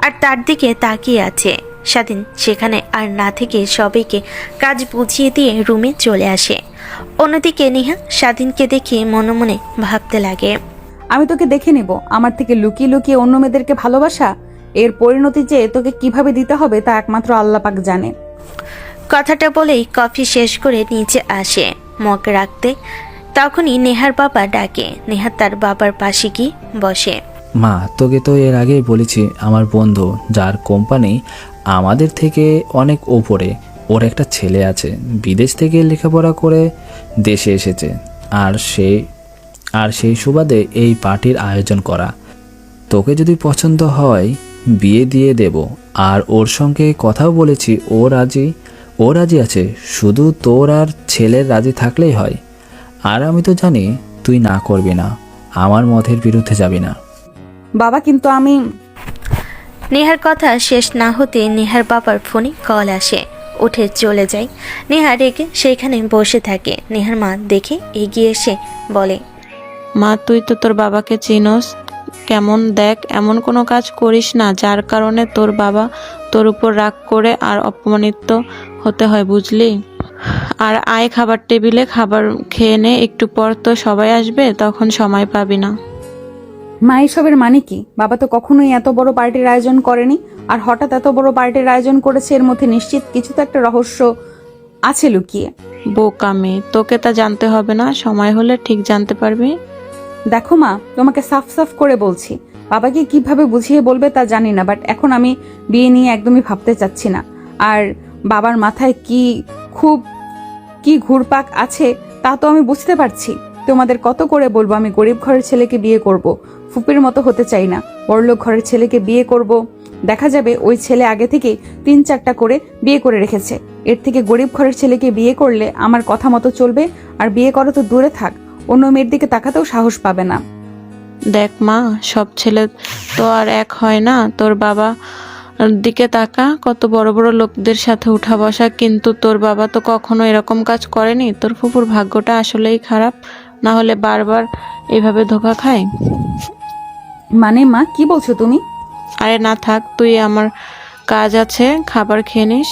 আর তার দিকে তাকিয়ে আছে। স্বাধীন সেখানে আর না থেকে সবাইকে কাজ বুঝিয়ে দিয়ে রুমে চলে আসে। অন্যদিকে নেহা স্বাধীনকে দেখে মনে মনে ভাবতে লাগে, আমি তোকে দেখে নিব, আমার থেকে লুকিয়ে লুকিয়ে অন্য মেয়েদেরকে ভালোবাসা, এর পরিণতি যে তোকে কিভাবে দিতে হবে তা একমাত্র আল্লাহ পাক জানে। কথাটা বলেই কফি শেষ করে নিচে আসে মগ রাখতে। তখনই নেহার বাবা ডাকে। নেহা তার বাবার পাশে গিয়ে বসে। মা, তোকে তো এর আগেই বলেছি, আমার বন্ধু যার কোম্পানি আমাদের থেকে অনেক ওপরে, ওর একটা ছেলে আছে, বিদেশ থেকে লেখাপড়া করে দেশে এসেছে। আর সেই সুবাদে এই পার্টির আয়োজন করা। তোকে যদি পছন্দ হয় বিয়ে দিয়ে দেব। আর ওর সঙ্গে কথাও বলেছি, ও রাজি আছে, শুধু তোর আর ছেলের রাজি থাকলেই হয়। আর আমি তো জানি তুই না করবি না, আমার মতের বিরুদ্ধে যাবি না। বাবা, কিন্তু আমি... নেহার কথা শেষ না হতে নেহার বাবার ফোনে কল আসে। উঠে চলে যায়। নেহা রেগে সেইখানে বসে থাকে। নেহার মা দেখে এগিয়ে এসে বলে, মা, তুই তো তোর বাবাকে চিনোস কেমন, দেখ এমন কোনো কাজ করিস না যার কারণে তোর বাবা তোর উপর রাগ করে আর অপমানিত হতে হয়, বুঝলি? আর আয় খাবার টেবিলে খাবার খেয়ে নে, একটু পর তো সবাই আসবে, তখন সময় পাবি না। মা, এসবের মানে কি? বাবা তো কখনোই এত বড় পার্টির আয়োজন করেনি, আর হঠাৎ এত বড় পার্টির আয়োজন করেছে, এর মধ্যে নিশ্চিত কিছু তো একটা রহস্য আছে লুকিয়ে। বোকা মেয়ে, তোকে তা জানতে হবে না, সময় হলে ঠিক জানতে পারবি। দেখো মা, তোমাকে সাফ সাফ করে বলছি, বাবাকে কিভাবে বুঝিয়ে বলবে তা জানি না, বাট এখন আমি বিয়ে নিয়ে একদমই ভাবতে চাচ্ছি না। আর বাবার মাথায় খুব ঘুরপাক আছে তা তো আমি বুঝতে পারছি। তোমাদের কত করে বলবো আমি গরিব ঘরের ছেলেকে বিয়ে করব, ফুপির মতো হতে চাই না, বড়লোক ঘরের ছেলেকে বিয়ে করব। দেখা যাবে ওই ছেলে আগে থেকে 3-4টা করে বিয়ে করে রেখেছে। এর থেকে গরিব ঘরের ছেলেকে বিয়ে করলে আমার কথা মতো চলবে, আর বিয়ে করা তো দূরে থাক, অন্য মেয়ের দিকে তাকাতেও সাহস পাবে না। দেখ মা, সব ছেলে তো আর এক হয় না। তোর বাবা দিকে তাকা, কত বড় বড় লোকদের সাথে উঠা বসা, কিন্তু তোর বাবা তো কখনো এরকম কাজ করেনি। তোর ফুপুর ভাগ্যটা আসলেই খারাপ, না হলে বারবার এইভাবে ধোকা খায়। মানে মা, কি বলছো তুমি? আরে না থাক, তুই, আমার কাজ আছে, খাবার খেয়ে নিস।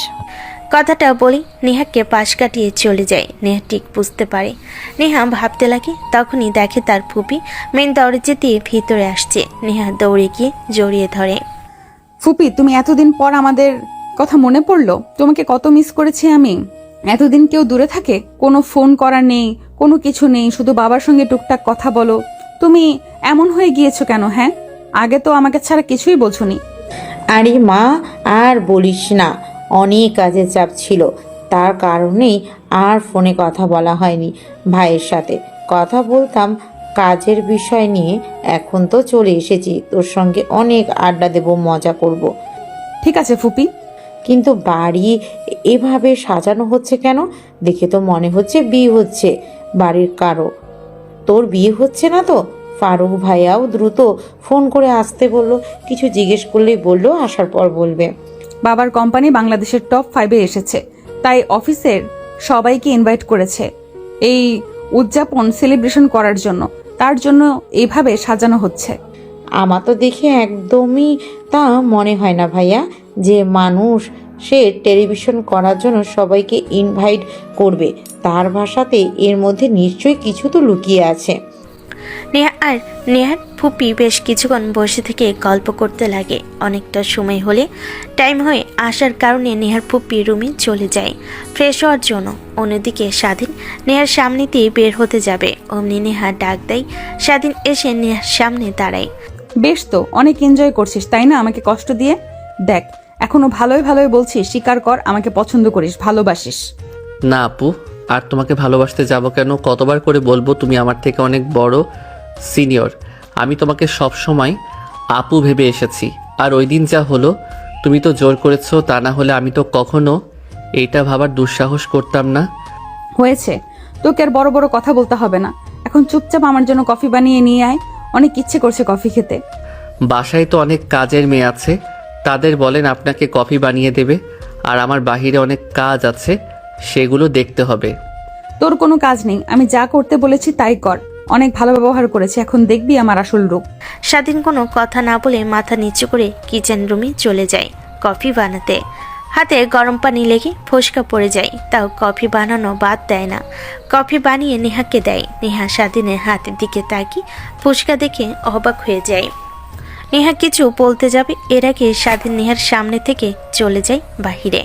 কথাটা বলি নেহাকে পাশ কাটিয়ে চলে যায়। নেহা ঠিক বুঝতে পারে। নেহা ভাবতে লাগে, তখনই দেখে তার ফুপি মেন দরজা দিয়ে ভিতরে আসছে। নেহা দৌড়ে গিয়ে জড়িয়ে ধরে। ফুপি, তুমি এতদিন পর আমাদের কথা মনে পড়লো? তোমাকে কত মিস করেছি আমি। এতদিন কেউ দূরে থাকে, কোনো ফোন করা নেই, কোনো কিছু নেই, শুধু বাবার সঙ্গে টুকটাক কথা বলো। তুমি এমন হয়ে গিয়েছো কেন? হ্যাঁ, আগে তো আমাকে ছাড়া কিছুই বোঝোনি। আরে মা, আর বলিস না, অনেক কাজের চাপ ছিল, তার কারণেই আর ফোনে কথা বলা হয়নি। ভাইয়ের সাথে কথা বলতাম কাজের বিষয় নিয়ে, এখন তো চলে এসেছি, তোর সঙ্গে অনেক আড্ডা দেব, মজা করব। ঠিক আছে ফুপি। কিন্তু বাড়ি এভাবে সাজানো হচ্ছে কেন? দেখে তো মনে হচ্ছে বিয়ে হচ্ছে বাড়ির কারো। তোর বিয়ে হচ্ছে না তো? ফারুক ভাইয়াও দ্রুত ফোন করে আসতে বললো, কিছু জিজ্ঞেস করলেই বললো আসার পর বলবে। বাবার কোম্পানি বাংলাদেশের টপ 5-এ এসেছে, তাই অফিসের সবাইকে ইনভাইট করেছে এই উদযাপন সেলিব্রেশন করার জন্য। তার জন্য এইভাবে সাজানো হচ্ছে। আমার তো দেখে একদমই তা মনে হয় না ভাইয়া, যে মানুষ সে টেলিভিশন করার জন্য সবাইকে ইনভাইট করবে। তার ভাষাতে এর মধ্যে নিশ্চয়ই কিছু তো লুকিয়ে আছে। নেহা আর নেহার ফুপি বেশ কিছুক্ষণ বসে থেকে গল্প করতে লাগে। অনেকটা সময় হলে টাইম হয়ে আসার কারণে নেহার ফুপি রুমে চলে যায় ফ্রেশ হওয়ার জন্য। অন্যদিকে স্বাধীন নেহার সামনে দিয়ে বের হতে যাবে, অমনি নেহা ডাক দেয়। স্বাধীন এসে নেহার সামনে দাঁড়ায়। বেশ তো, অনেক এনজয় করছিস তাই না আমাকে কষ্ট দিয়ে? দেখ, এখনো ভালোই ভালোই বলছিস, স্বীকার কর আমাকে পছন্দ করিস, ভালোবাসিস। না আপু, আর তোমাকে ভালোবাসতে যাব কেন? কতবার করে বলবো, তুমি আমার থেকে অনেক বড় সিনিয়র। আমি তোমাকে সব সময় আপু ভেবে এসেছি। আর ওই দিন যা হলো, তুমি তো জোর করেছো, তা না হলে আমি তো কখনো এইটা ভাবার দুঃসাহস করতাম না। হয়েছে, তোকে আর বড় বড় কথা বলতে হবে না। এখন চুপচাপ আমার জন্য কফি বানিয়ে নিয়ে আয়, অনেক ইচ্ছে করছে কফি খেতে। বাসায় তো অনেক কাজের মেয়ে আছে, তাদের বলেন আপনাকে কফি বানিয়ে দেবে। আর আমার বাহিরে অনেক কাজ আছে, সেগুলো দেখতে হবে। তোর কোনো কাজ নেই, আমি যা করতে বলেছি তাই কর। অনেক ভালো ব্যবহার করেছি, এখন দেখবি আমার আসল রূপ। স্বাধীন কোনো কথা না বলে মাথা নিচু করে কিচেন রুমে চলে যায় কফি বানাতে। হাতে গরম পানি লেগে ফোসকা পড়ে যায়, তাও কফি বানানো বাদ দেয় না। কফি বানিয়ে নেহাকে দেয়। নেহা স্বাধীনের হাতের দিকে তাকিয়ে ফোসকা দেখে অবাক হয়ে যায়। নেহা কিছু বলতে যাবে, এর আগে স্বাধীন নেহার সামনে থেকে চলে যায় বাহিরে।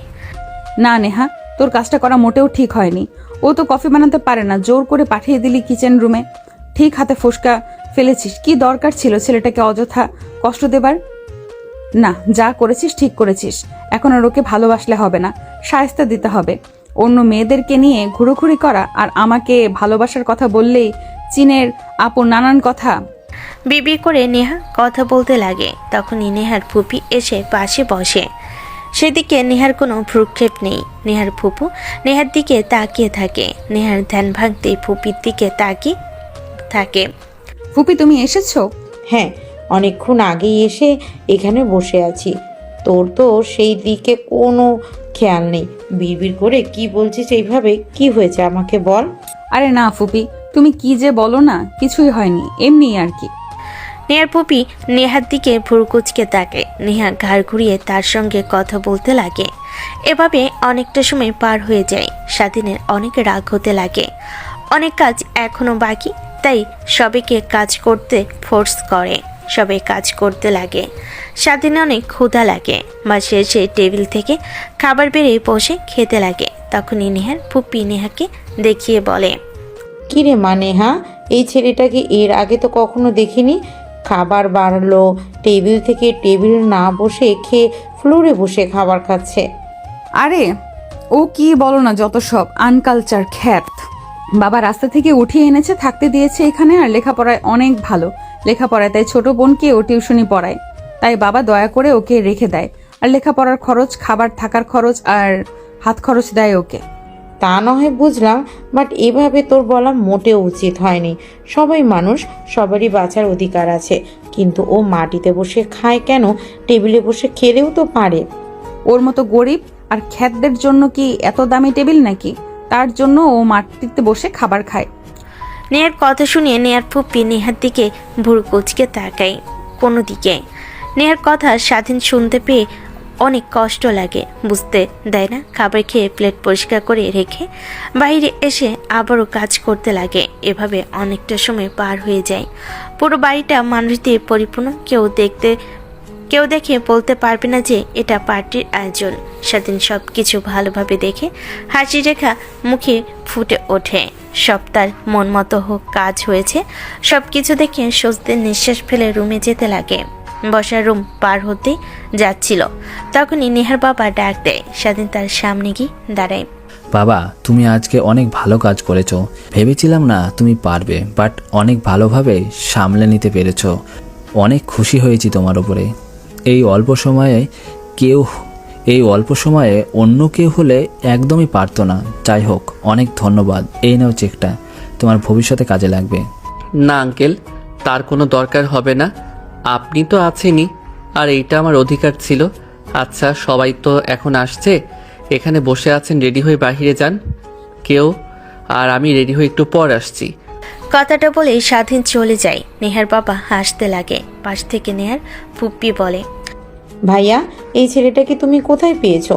না নেহা, তোর কাজটা করা মোটেও ঠিক হয়নি। ও তো কফি বানাতে পারে না, জোর করে পাঠিয়ে দিলি কিচেন রুমে। ঠিক হাতে ফোসকা ফেলেছিস, কি দরকার ছিল ছেলেটাকে অযথা কষ্ট দেবার? না, যা করেছিস ঠিক করেছিস। এখন আর ওকে ভালোবাসলে হবে না, শায়েস্তা দিতে হবে। অন্য মেয়েদেরকে নিয়ে ঘুরোঘুরি করা আর আমাকে ভালোবাসার কথা বললেই চীনের আপন নানান কথা। বিবি করে নেহা কথা বলতে লাগে। তখনই নেহার ফুপি এসে পাশে বসে। সেদিকে নেহার কোনো ভ্রুক্ষেপ নেই। নেহার ফুপু নেহার দিকে তাকিয়ে থাকে। নেহার ধ্যান ভাঙতেই ফুপির দিকে তাকিয়ে থাকে। ফুপি, তুমি এসেছো? হ্যাঁ, অনেকক্ষণ আগেই এসে এখানে বসে আছি। তোর তো সেই দিকে কোনো খেয়াল নেই, বিড়বিড় করে কি বলছিস এইভাবে? কি হয়েছে আমাকে বল। আরে না ফুপি, তুমি কি যে বলো না, কিছুই হয়নি, এমনি আর কি। নেহার ফুপি নেহার দিকে ভুরকুচকে তাকে। নেহা ঘাড় ঘুরিয়ে তার সঙ্গে কথা বলতে লাগে। এভাবে অনেকটা সময় পার হয়ে যায়। স্বাধীনের অনেক রাগ হতে লাগে। অনেক কাজ এখনো বাকি, তাই সবাইকে কাজ করতে ফোর্স করে। সবাই কাজ করতে লাগে। স্বাধীনে অনেক ক্ষুধা লাগে। মাসে এসে টেবিল থেকে খাবার বেড়ে বসে খেতে লাগে। তখনই নেহার ফুপি নেহাকে দেখিয়ে বলে, কিরে মা নেহা, এই ছেলেটাকে এর আগে তো কখনো দেখিনি। খাবার বাড়লো, টেবিল থেকে টেবিল না বসে খেয়ে ফ্লোরে বসে খাবার খাচ্ছে। আরে ও কি বলো না, যত সব আনকালচার খ্যাত। বাবা রাস্তা থেকে উঠিয়ে এনেছে, থাকতে দিয়েছে এখানে, আর লেখাপড়ায় অনেক ভালো। লেখাপড়ায় তাই ছোট বোনকে ও টিউশনি পড়ায়, তাই বাবা দয়া করে ওকে রেখে দেয়। আর লেখাপড়ার খরচ, খাবার থাকার খরচ আর হাত খরচ দেয় ওকে। তা নয় বুঝলাম, বাট এভাবে তোর বলা মোটেও উচিত হয়নি। সবাই মানুষ, সবারই বাঁচার অধিকার আছে। কিন্তু ও মাটিতে বসে খায় কেন? টেবিলে বসে খেলেও তো পারে। ওর মতো গরিব আর খ্যাতদের জন্য কি এত দামি টেবিল নাকি? তার জন্য ও মাটিতে বসে খাবার খায়। নেহার কথা শুনে নেহার ফুপ্পি নেহার দিকে ভুরু কুচকে তাকায় কোনো দিকে। নেহার কথা স্বাধীন শুনতে পেয়ে অনেক কষ্ট লাগে, বুঝতে দেয় না। খাবার খেয়ে প্লেট পরিষ্কার করে রেখে বাইরে এসে আবারও কাজ করতে লাগে। এভাবে অনেকটা সময় পার হয়ে যায়। পুরো বাড়িটা মানুষ দিয়ে পরিপূর্ণ। কেউ দেখে বলতে পারবে না যে এটা পার্টির আয়োজন। স্বাধীন সব কিছু ভালোভাবে দেখে হাসি রেখা মুখে ফুটে ওঠে। সব তার মন মতো হোক কাজ হয়েছে। সব কিছু দেখে স্বস্তির নিঃশ্বাস ফেলে রুমে যেতে লাগে। বসার রুম পার হতে যাচ্ছিল, তখনই নেহার বাবা ডাক দেয়। স্বাধীন তার সামনে গিয়ে দাঁড়ায়। বাবা, তুমি আজকে অনেক ভালো কাজ করেছো। ভেবেছিলাম না তুমি পারবে, বাট অনেক ভালোভাবে সামলে নিতে পেরেছো। অনেক খুশি হয়েছি তোমার উপরে। এই অল্প সময়ে অন্য কেউ হলে একদমই পারতো না। যাই হোক, অনেক ধন্যবাদ। এই নাও চেকটা, তোমার ভবিষ্যতে কাজে লাগবে। না আঙ্কেল, তার কোনো দরকার হবে না। আপনি তো আছেনই, আর এইটা আমার অধিকার ছিল। আচ্ছা, সবাই তো এখন আসছে, এখানে বসে আছেন, রেডি হয়ে বাইরে যান কেউ, আর আমি রেডি হয়ে একটু পর আসছি। কথাটা বলে স্বাধীন চলে যায়। নেহার বাবা হাসতে লাগে। পাশ থেকে নেহার ফুপ্পি বলে, ভাইয়া, এই ছেলেটাকে তুমি কোথায় পেয়েছো?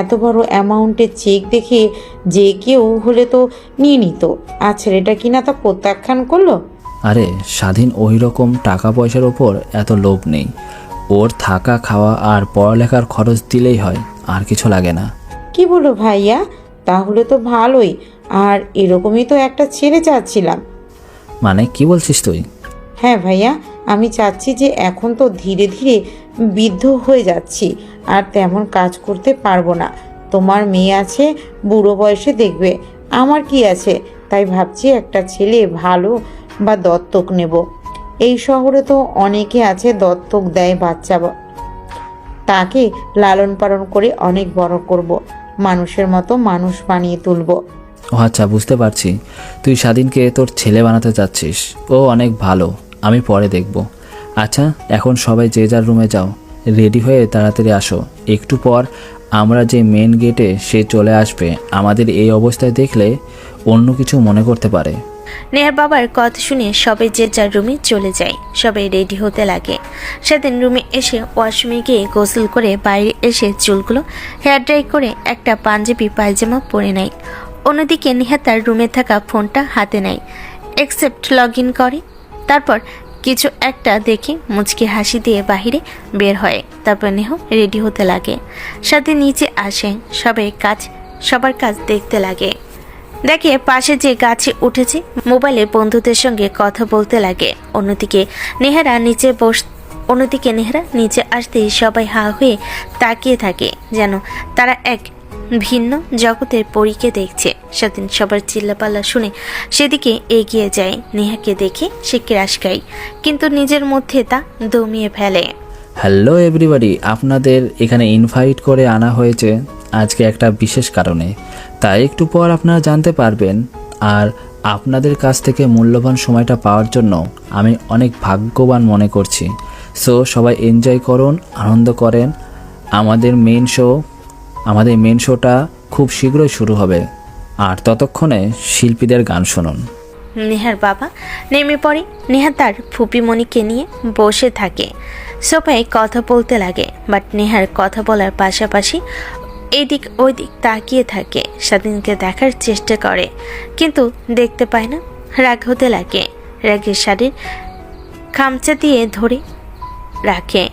এত বড় অ্যামাউন্টের চেক দেখে যে কেউ হলে তো নিয়ে নিত, আর ছেলেটা কিনা তা প্রত্যাখ্যান করলো। আরে স্বাধীন ওই রকম টাকা পয়সার ওপর এত লোভ নেই। ওর থাকা, খাওয়া আর পড়ালেখার খরচ দিলেই হয়, আর কিছু লাগে না। কি বলো ভাইয়া? তাহলে তো ভালোই। আর এরকমই তো একটা ছেলে চাচ্ছিলাম। মানে কি বলছিস তুই? হ্যাঁ ভাইয়া, আমি চাচ্ছি যে এখন তো ধীরে ধীরে বৃদ্ধ হয়ে যাচ্ছি, আর তেমন কাজ করতে পারবো না। তোমার মেয়ে আছে, বুড়ো বয়সে দেখবে। আমার কি আছে? তাই ভাবছি একটা ছেলে ভালো বা দত্তক নেব। এই শহরে তো অনেকে আছে দত্তক দেয় বাচ্চা, তাকে লালন পালন করে অনেক বড় করব, মানুষের মতো মানুষ বানিয়ে তুলব। ও আচ্ছা, বুঝতে পারছি। তুই স্বাধীনকে তোর ছেলে বানাতে চাচ্ছিস। ও অনেক ভালো, আমি পরে দেখব। আচ্ছা, এখন সবাই যে যার রুমে যাও, রেডি হয়ে তাড়াতাড়ি আসো। একটু পর আমরা যে মেন গেটে সে চলে আসবে। আমাদের এই অবস্থায় দেখলে অন্য কিছু মনে করতে পারে। নেহার বাবার কথা শুনে সবাই যে যার রুমে চলে যায়। সবাই রেডি হতে লাগে। সেদিন রুমে এসে ওয়াশরুমে গিয়ে গোসল করে বাইরে এসে চুলগুলো হেয়ার ড্রাই করে একটা পাঞ্জাবি পায়জামা পরে নেয়। অন্যদিকে নেহা তার রুমে থাকা ফোনটা হাতে নেয়, অ্যাকসেপ্ট লগ ইন করে। তারপর কিছু একটা দেখে মুচকি হাসি দিয়ে বাহিরে বের হয়। তারপর নেহ রেডি হতে লাগে। সাথে নিচে আসে। সবার কাজ দেখতে লাগে। দেখে পাশে যে গাছে উঠেছে, মোবাইলে বন্ধুদের সঙ্গে কথা বলতে লাগে। অন্যদিকে নেহারা নিচে আসতেই সবাই হা হয়ে তাকিয়ে থাকে, যেন তারা এক ভিন্ন জগতের পরীকে দেখছে। সেদিন সবার চিল্লাপাল্লা শুনে সেদিকে এগিয়ে যায়। নেহাকে দেখে সে ক্রাশ খায়, কিন্তু নিজের মধ্যে তা দমিয়ে ফেলে। হ্যালো এভরিবডি, আপনাদের এখানে ইনভাইট করে আনা হয়েছে আজকে একটা বিশেষ কারণে। তাই একটু পর আপনারা জানতে পারবেন। আর আপনাদের কাছ থেকে মূল্যবান সময়টা পাওয়ার জন্য আমি অনেক ভাগ্যবান মনে করছি। সো সবাই এনজয় করুন, আনন্দ করেন। আমাদের মেন শোটা খুব শীঘ্রই শুরু হবে, আর ততক্ষণে শিল্পীদের গান শুনুন। নেহার বাবা নেমে পড়ে। নেহা তার ফুপিমণিকে নিয়ে বসে থাকে। সোফায় কথা বলতে লাগে, বাট নেহার কথা বলার পাশাপাশি এইদিক ওইদিক তাকিয়ে থাকে। স্বাধীনকে দেখার চেষ্টা করে, কিন্তু দেখতে পায় না। রাগ হতে লাগে। রাগের শাড়ির খামচা দিয়ে ধরে রাখে।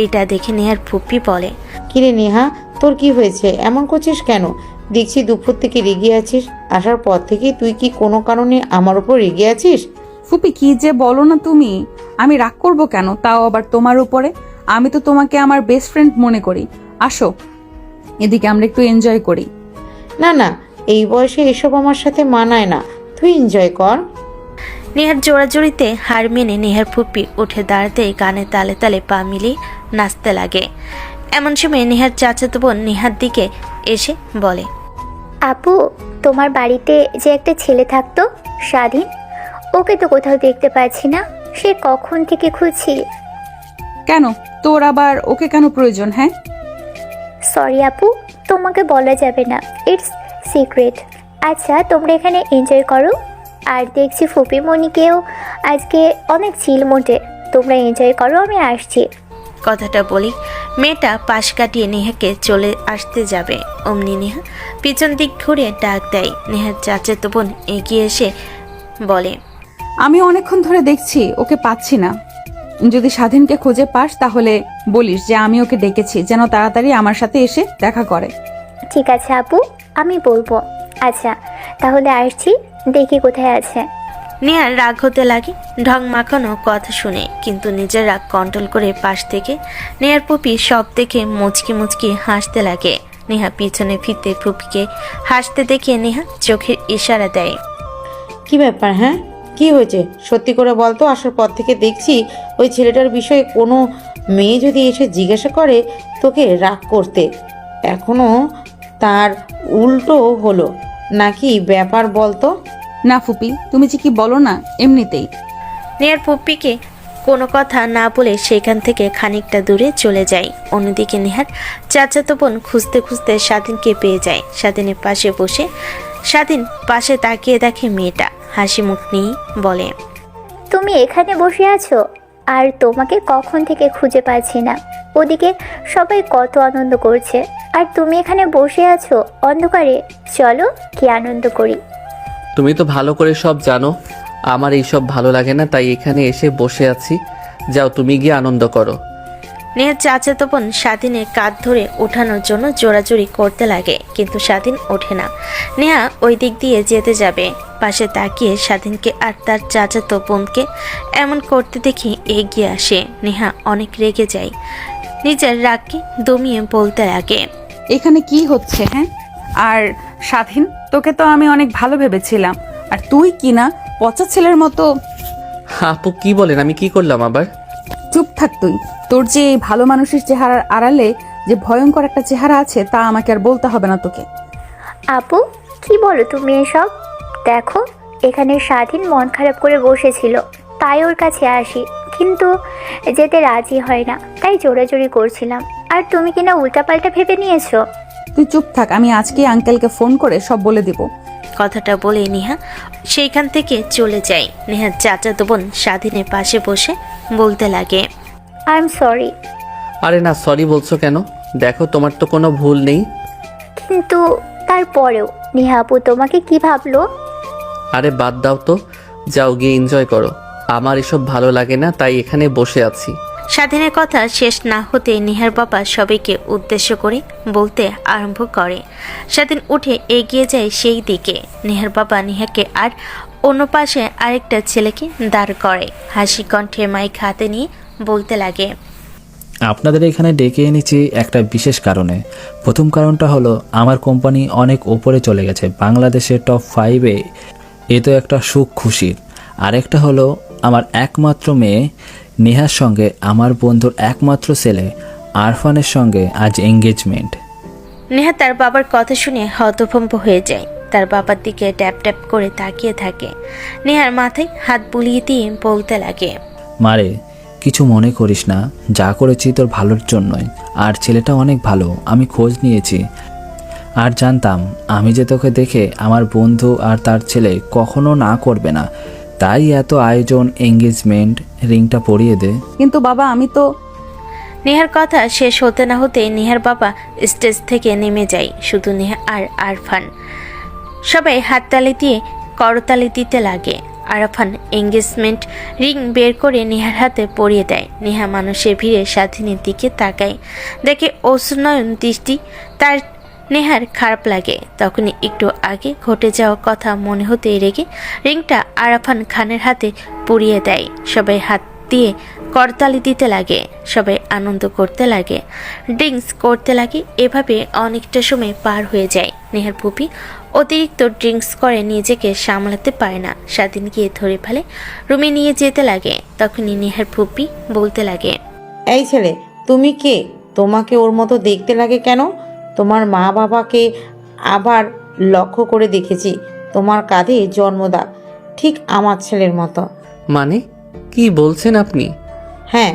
এটা দেখে নেহার ফুপি বলে, কিরে নেহা, তোর কি হয়েছে? এমন করছিস কেন? দেখছি দুপুর থেকে রেগে আছিস। আসার পর থেকে তুই কি কোনো কারণে আমার উপর রেগে আছিস? ফুপি কি যে বলো না তুমি, আমি রাগ করবো কেন, তাও আবার তোমার উপরে? আমি তো তোমাকে আমার বেস্ট ফ্রেন্ড মনে করি। আসো এদিকে আমরা একটু এনজয় করি। না না, এই বয়সে এসব আমার সাথে মানায় না, তুই এনজয় কর। নেহার জোড়াজোড়িতে হার মেনে নেহার ফুপি উঠে দাঁড়াতে গানে তালে তালে পা মিলিয়ে নাচতে লাগে। এমন সময় নেহার চাচাতো বোন নেহার দিকে এসে বলে, আপু, তোমার বাড়িতে যে একটা ছেলে থাকতো স্বাধীন, ওকে তো কোথাও দেখতে পাচ্ছি না, সে কখন থেকে খুঁজছি। কেন, তোর আবার ওকে কেন প্রয়োজন? হ্যাঁ, সরি আপু, তোমাকে বলা যাবে না, ইটস সিক্রেট। আচ্ছা, তোমরা এখানে এনজয় করো। আর দেখছি ফুপি মনিকেও আজকে অনেক চিল মোটে। তোমরা এনজয় করো, আমি আসছি। কথাটা বলি মেয়েটা পাশ কাটিয়ে নেহাকে চলে আসতে যাবে, অমনি নেহা পিছন দিক ঘুরে ডাক দেয়। নেহার চাচাতো বোন এগিয়ে এসে বলে, আমি অনেকক্ষণ ধরে দেখছি ওকে পাচ্ছি না। যদি স্বাধীনকে খুঁজে পাস তাহলে বলিস যে আমি ওকে ডেকেছি, যেন তাড়াতাড়ি আমার সাথে এসে দেখা করে। ঠিক আছে আপু, আমি বলবো। আচ্ছা তাহলে আসছি, দেখি কোথায় আছে। নেহার রাগ হতে লাগে ঢং মাখানো কথা শুনে, কিন্তু নিজের রাগ কন্ট্রোল করে পাশ থেকে নেহার পুপি সব দেখে মুচকি মুচকি হাসতে লাগে। নেহা পিছনে ফিরতে ফুপিকে হাসতে দেখে নেহা চোখের ইশারা দেয়। কি ব্যাপার? হ্যাঁ, কি হয়েছে সত্যি করে বলতো। আসার পর থেকে দেখছি ওই ছেলেটার বিষয়ে কোনো মেয়ে যদি এসে জিজ্ঞাসা করে তোকে রাগ করতে, এখনো তার উল্টো হলো নাকি ব্যাপার বলতো? না ফুপি, তুমি যে কি বলো না, এমনিতেই। নেহার পুপিকে কোনো কথা না বলে সেখান থেকে খানিকটা দূরে চলে যায়। অন্যদিকে নেহার চাচাতো বোন খুঁজতে খুঁজতে স্বাধীনকে পেয়ে যায়। স্বাধীনের পাশে বসে স্বাধীন পাশে তাকিয়ে দেখে মেয়েটা হাসি মুখ নিয়ে বলে, তুমি এখানে বসে আছো আর তোমাকে কখন থেকে খুঁজে পাচ্ছি না। ওদিকে সবাই কত আনন্দ করছে আর তুমি এখানে বসে আছো অন্ধকারে। চলো কি আনন্দ করি। তুমি তো ভালো করে সব জানো আমার এইসব ভালো লাগে না, তাই এখানে এসে বসে আছি। যাও তুমি গিয়ে আনন্দ করো। নেহার চাচাতো বোন স্বাধীনের কাঁধ ধরে ওঠানোর জন্য জোরাজোরি করতে লাগে, কিন্তু স্বাধীন ওঠে না। নেহা ওই দিক দিয়ে যেতে যাবে, পাশে তাকিয়ে স্বাধীনকে আর তার চাচাতো বোনকে এমন করতে দেখে এগিয়ে আসে। নেহা অনেক রেগে যায়, নিজের রাগকে দমিয়ে বলতে লাগে, এখানে কি হচ্ছে? হ্যাঁ, আর স্বাধীন, তোকে তো আমি অনেক ভালো ভেবেছিলাম, আর তুই কি না পচা ছেলের মতো। আপু কি বলেন, আমি কি করলাম আবার? চুপ থাক তুই। তোর যে এই ভালো মানুষের চেহারার আড়ালে যে ভয়ঙ্কর একটা চেহারা আছে তা আমাকে আর বলতে হবে না তোকে। আপু, কি বলো তুমি এসব? দেখো, এখানে স্বাধীন মন খারাপ করে বসেছিল, তাই ওর কাছে আসি, কিন্তু যেতে রাজি হয় না, তাই জোরাজোরি করছিলাম। আর তুমি কিনা উল্টাপাল্টা ভেবে নিয়েছো। তুই চুপ থাক, আমি আজকে আঙ্কেলকে ফোন করে সব বলে দিব। কথাটা বলে নেহা সেইখান থেকে চলে যায়। নেহার চাচাতো বোন স্বাধীনের পাশে বসে বলতে লাগে, আই এম সরি। আরে না, সরি বলছো কেন? দেখো তোমার তো কোনো ভুল নেই। কিন্তু তারপরেও নেহা আপু তোমাকে কি ভাবলো? আরে বাদ দাও তো, যাও গিয়ে এনজয় করো। আমার এসব ভালো লাগে না, তাই এখানে বসে আছি। স্বাধীনের কথা শেষ না হতে নেহার বাবা সবাইকে উদ্দেশ্য করে বলতে আরম্ভ করে। স্বাধীন উঠে এগিয়ে যায় সেই দিকে। নেহার বাবা নেহাকে আর অন্য পাশে আরেকটা ছেলেকে দাঁড় করে, হাসি কণ্ঠে মাইক হাতে নিয়ে বলতে লাগে, আপনাদের এখানে ডেকে এনেছি একটা বিশেষ কারণে। প্রথম কারণটা হলো আমার কোম্পানি অনেক ওপরে চলে গেছে, বাংলাদেশের টপ 5-এ। এ তো একটা সুখ খুশির। আরেকটা হলো আমার একমাত্র মেয়ে নেহার সঙ্গে আমার বন্ধুর একমাত্র ছেলে আরফানের সঙ্গে আজ এঙ্গেজমেন্ট। নেহা তার বাবার কথা শুনে হতভম্ব হয়ে যায়, তার বাবার দিকে ট্যাপ ট্যাপ করে তাকিয়ে থাকে। নেহার মাথায় হাত বুলিয়ে দিয়ে বলতে লাগে, মারে, কিছু মনে করিস না, যা করেছি তোর ভালোর জন্যই। আর ছেলেটা অনেক ভালো, আমি খোঁজ নিয়েছি। আর জানতাম আমি যে তোকে দেখে আমার বন্ধু আর তার ছেলে কখনো না করবে না, তাই এত আয়োজন, এঙ্গেজমেন্ট, রিংটা পরিয়ে দে। কিন্তু বাবা, আমি তো। নেহার কথা শেষ হতে না হতে নেহার বাবা স্টেজ থেকে নেমে যায়। শুধু নেহা আর আরফান। সবাই হাততালি দিয়ে করতালি দিতে লাগে। আরফান এঙ্গেজমেন্ট রিং বের করে নেহার হাতে পরিয়ে দেয়। নেহা মানুষের ভিড়ে স্বাধীনের দিকে তাকায়, দেখে অশ্রুনয়ন দৃষ্টি তার নেহার খারাপ লাগে। তখনই একটু আগে ঘটে যাওয়া কথা মনে হতেই রেগে রিংটা আরাফান খানের হাতে পুড়িয়ে দেয়। সবাই হাত দিয়ে করতালি দিতে লাগে, সবাই আনন্দ করতে লাগে, ড্রিঙ্কস করতে লাগে। এভাবে অনেকটা সময় পার হয়ে যায়। নেহার ফুপি অতিরিক্ত ড্রিঙ্কস করে নিজেকে সামলাতে পারে না। স্বাধীন গিয়ে ধরে ফেলে, রুমে নিয়ে যেতে লাগে। তখনই নেহার ফুপি বলতে লাগে, এই ছেলে, তুমি কে? তোমাকে ওর মতো দেখতে লাগে কেন? তোমার মা বাবাকে আবার লক্ষ্য করে দেখেছি, তোমার কাঁধে জন্মদাগ, ঠিক আমার ছেলের মতো। মানে কি বলছেন আপনি? হ্যাঁ,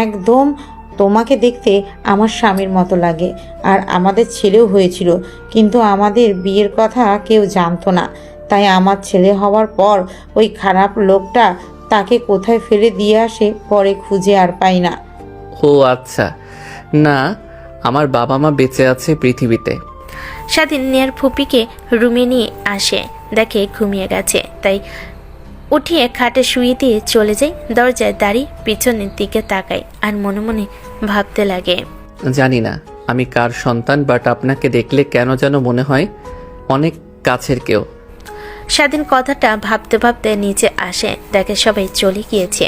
একদম তোমাকে দেখতে আমার স্বামীর মতো লাগে। আর আমাদের ছেলেও হয়েছিল, কিন্তু আমাদের বিয়ের কথা কেউ জানতো না। তাই আমার ছেলে হওয়ার পর ওই খারাপ লোকটা তাকে কোথায় ফেলে দিয়ে আসে, পরে খুঁজে আর পাই না। ও আচ্ছা, না আমার বাবা মা বেঁচে আছে পৃথিবীতে। স্বাধীন নেহার ফুপিকে রুমে নিয়ে আসে, দেখে ঘুমিয়ে গেছে। তাই উঠিয়ে খাটে শুয়ে দিয়ে চলে যায়। দরজায় দাঁড়িয়ে পিছনের দিকে তাকায় আর মনে মনে ভাবতে লাগে, জানি না আমি কার সন্তান, বাট আপনাকে দেখলে কেন যেন মনে হয় অনেক কাছের কেউ। স্বাধীন কথাটা ভাবতে ভাবতে নিচে আসে, দেখে সবাই চলে গিয়েছে।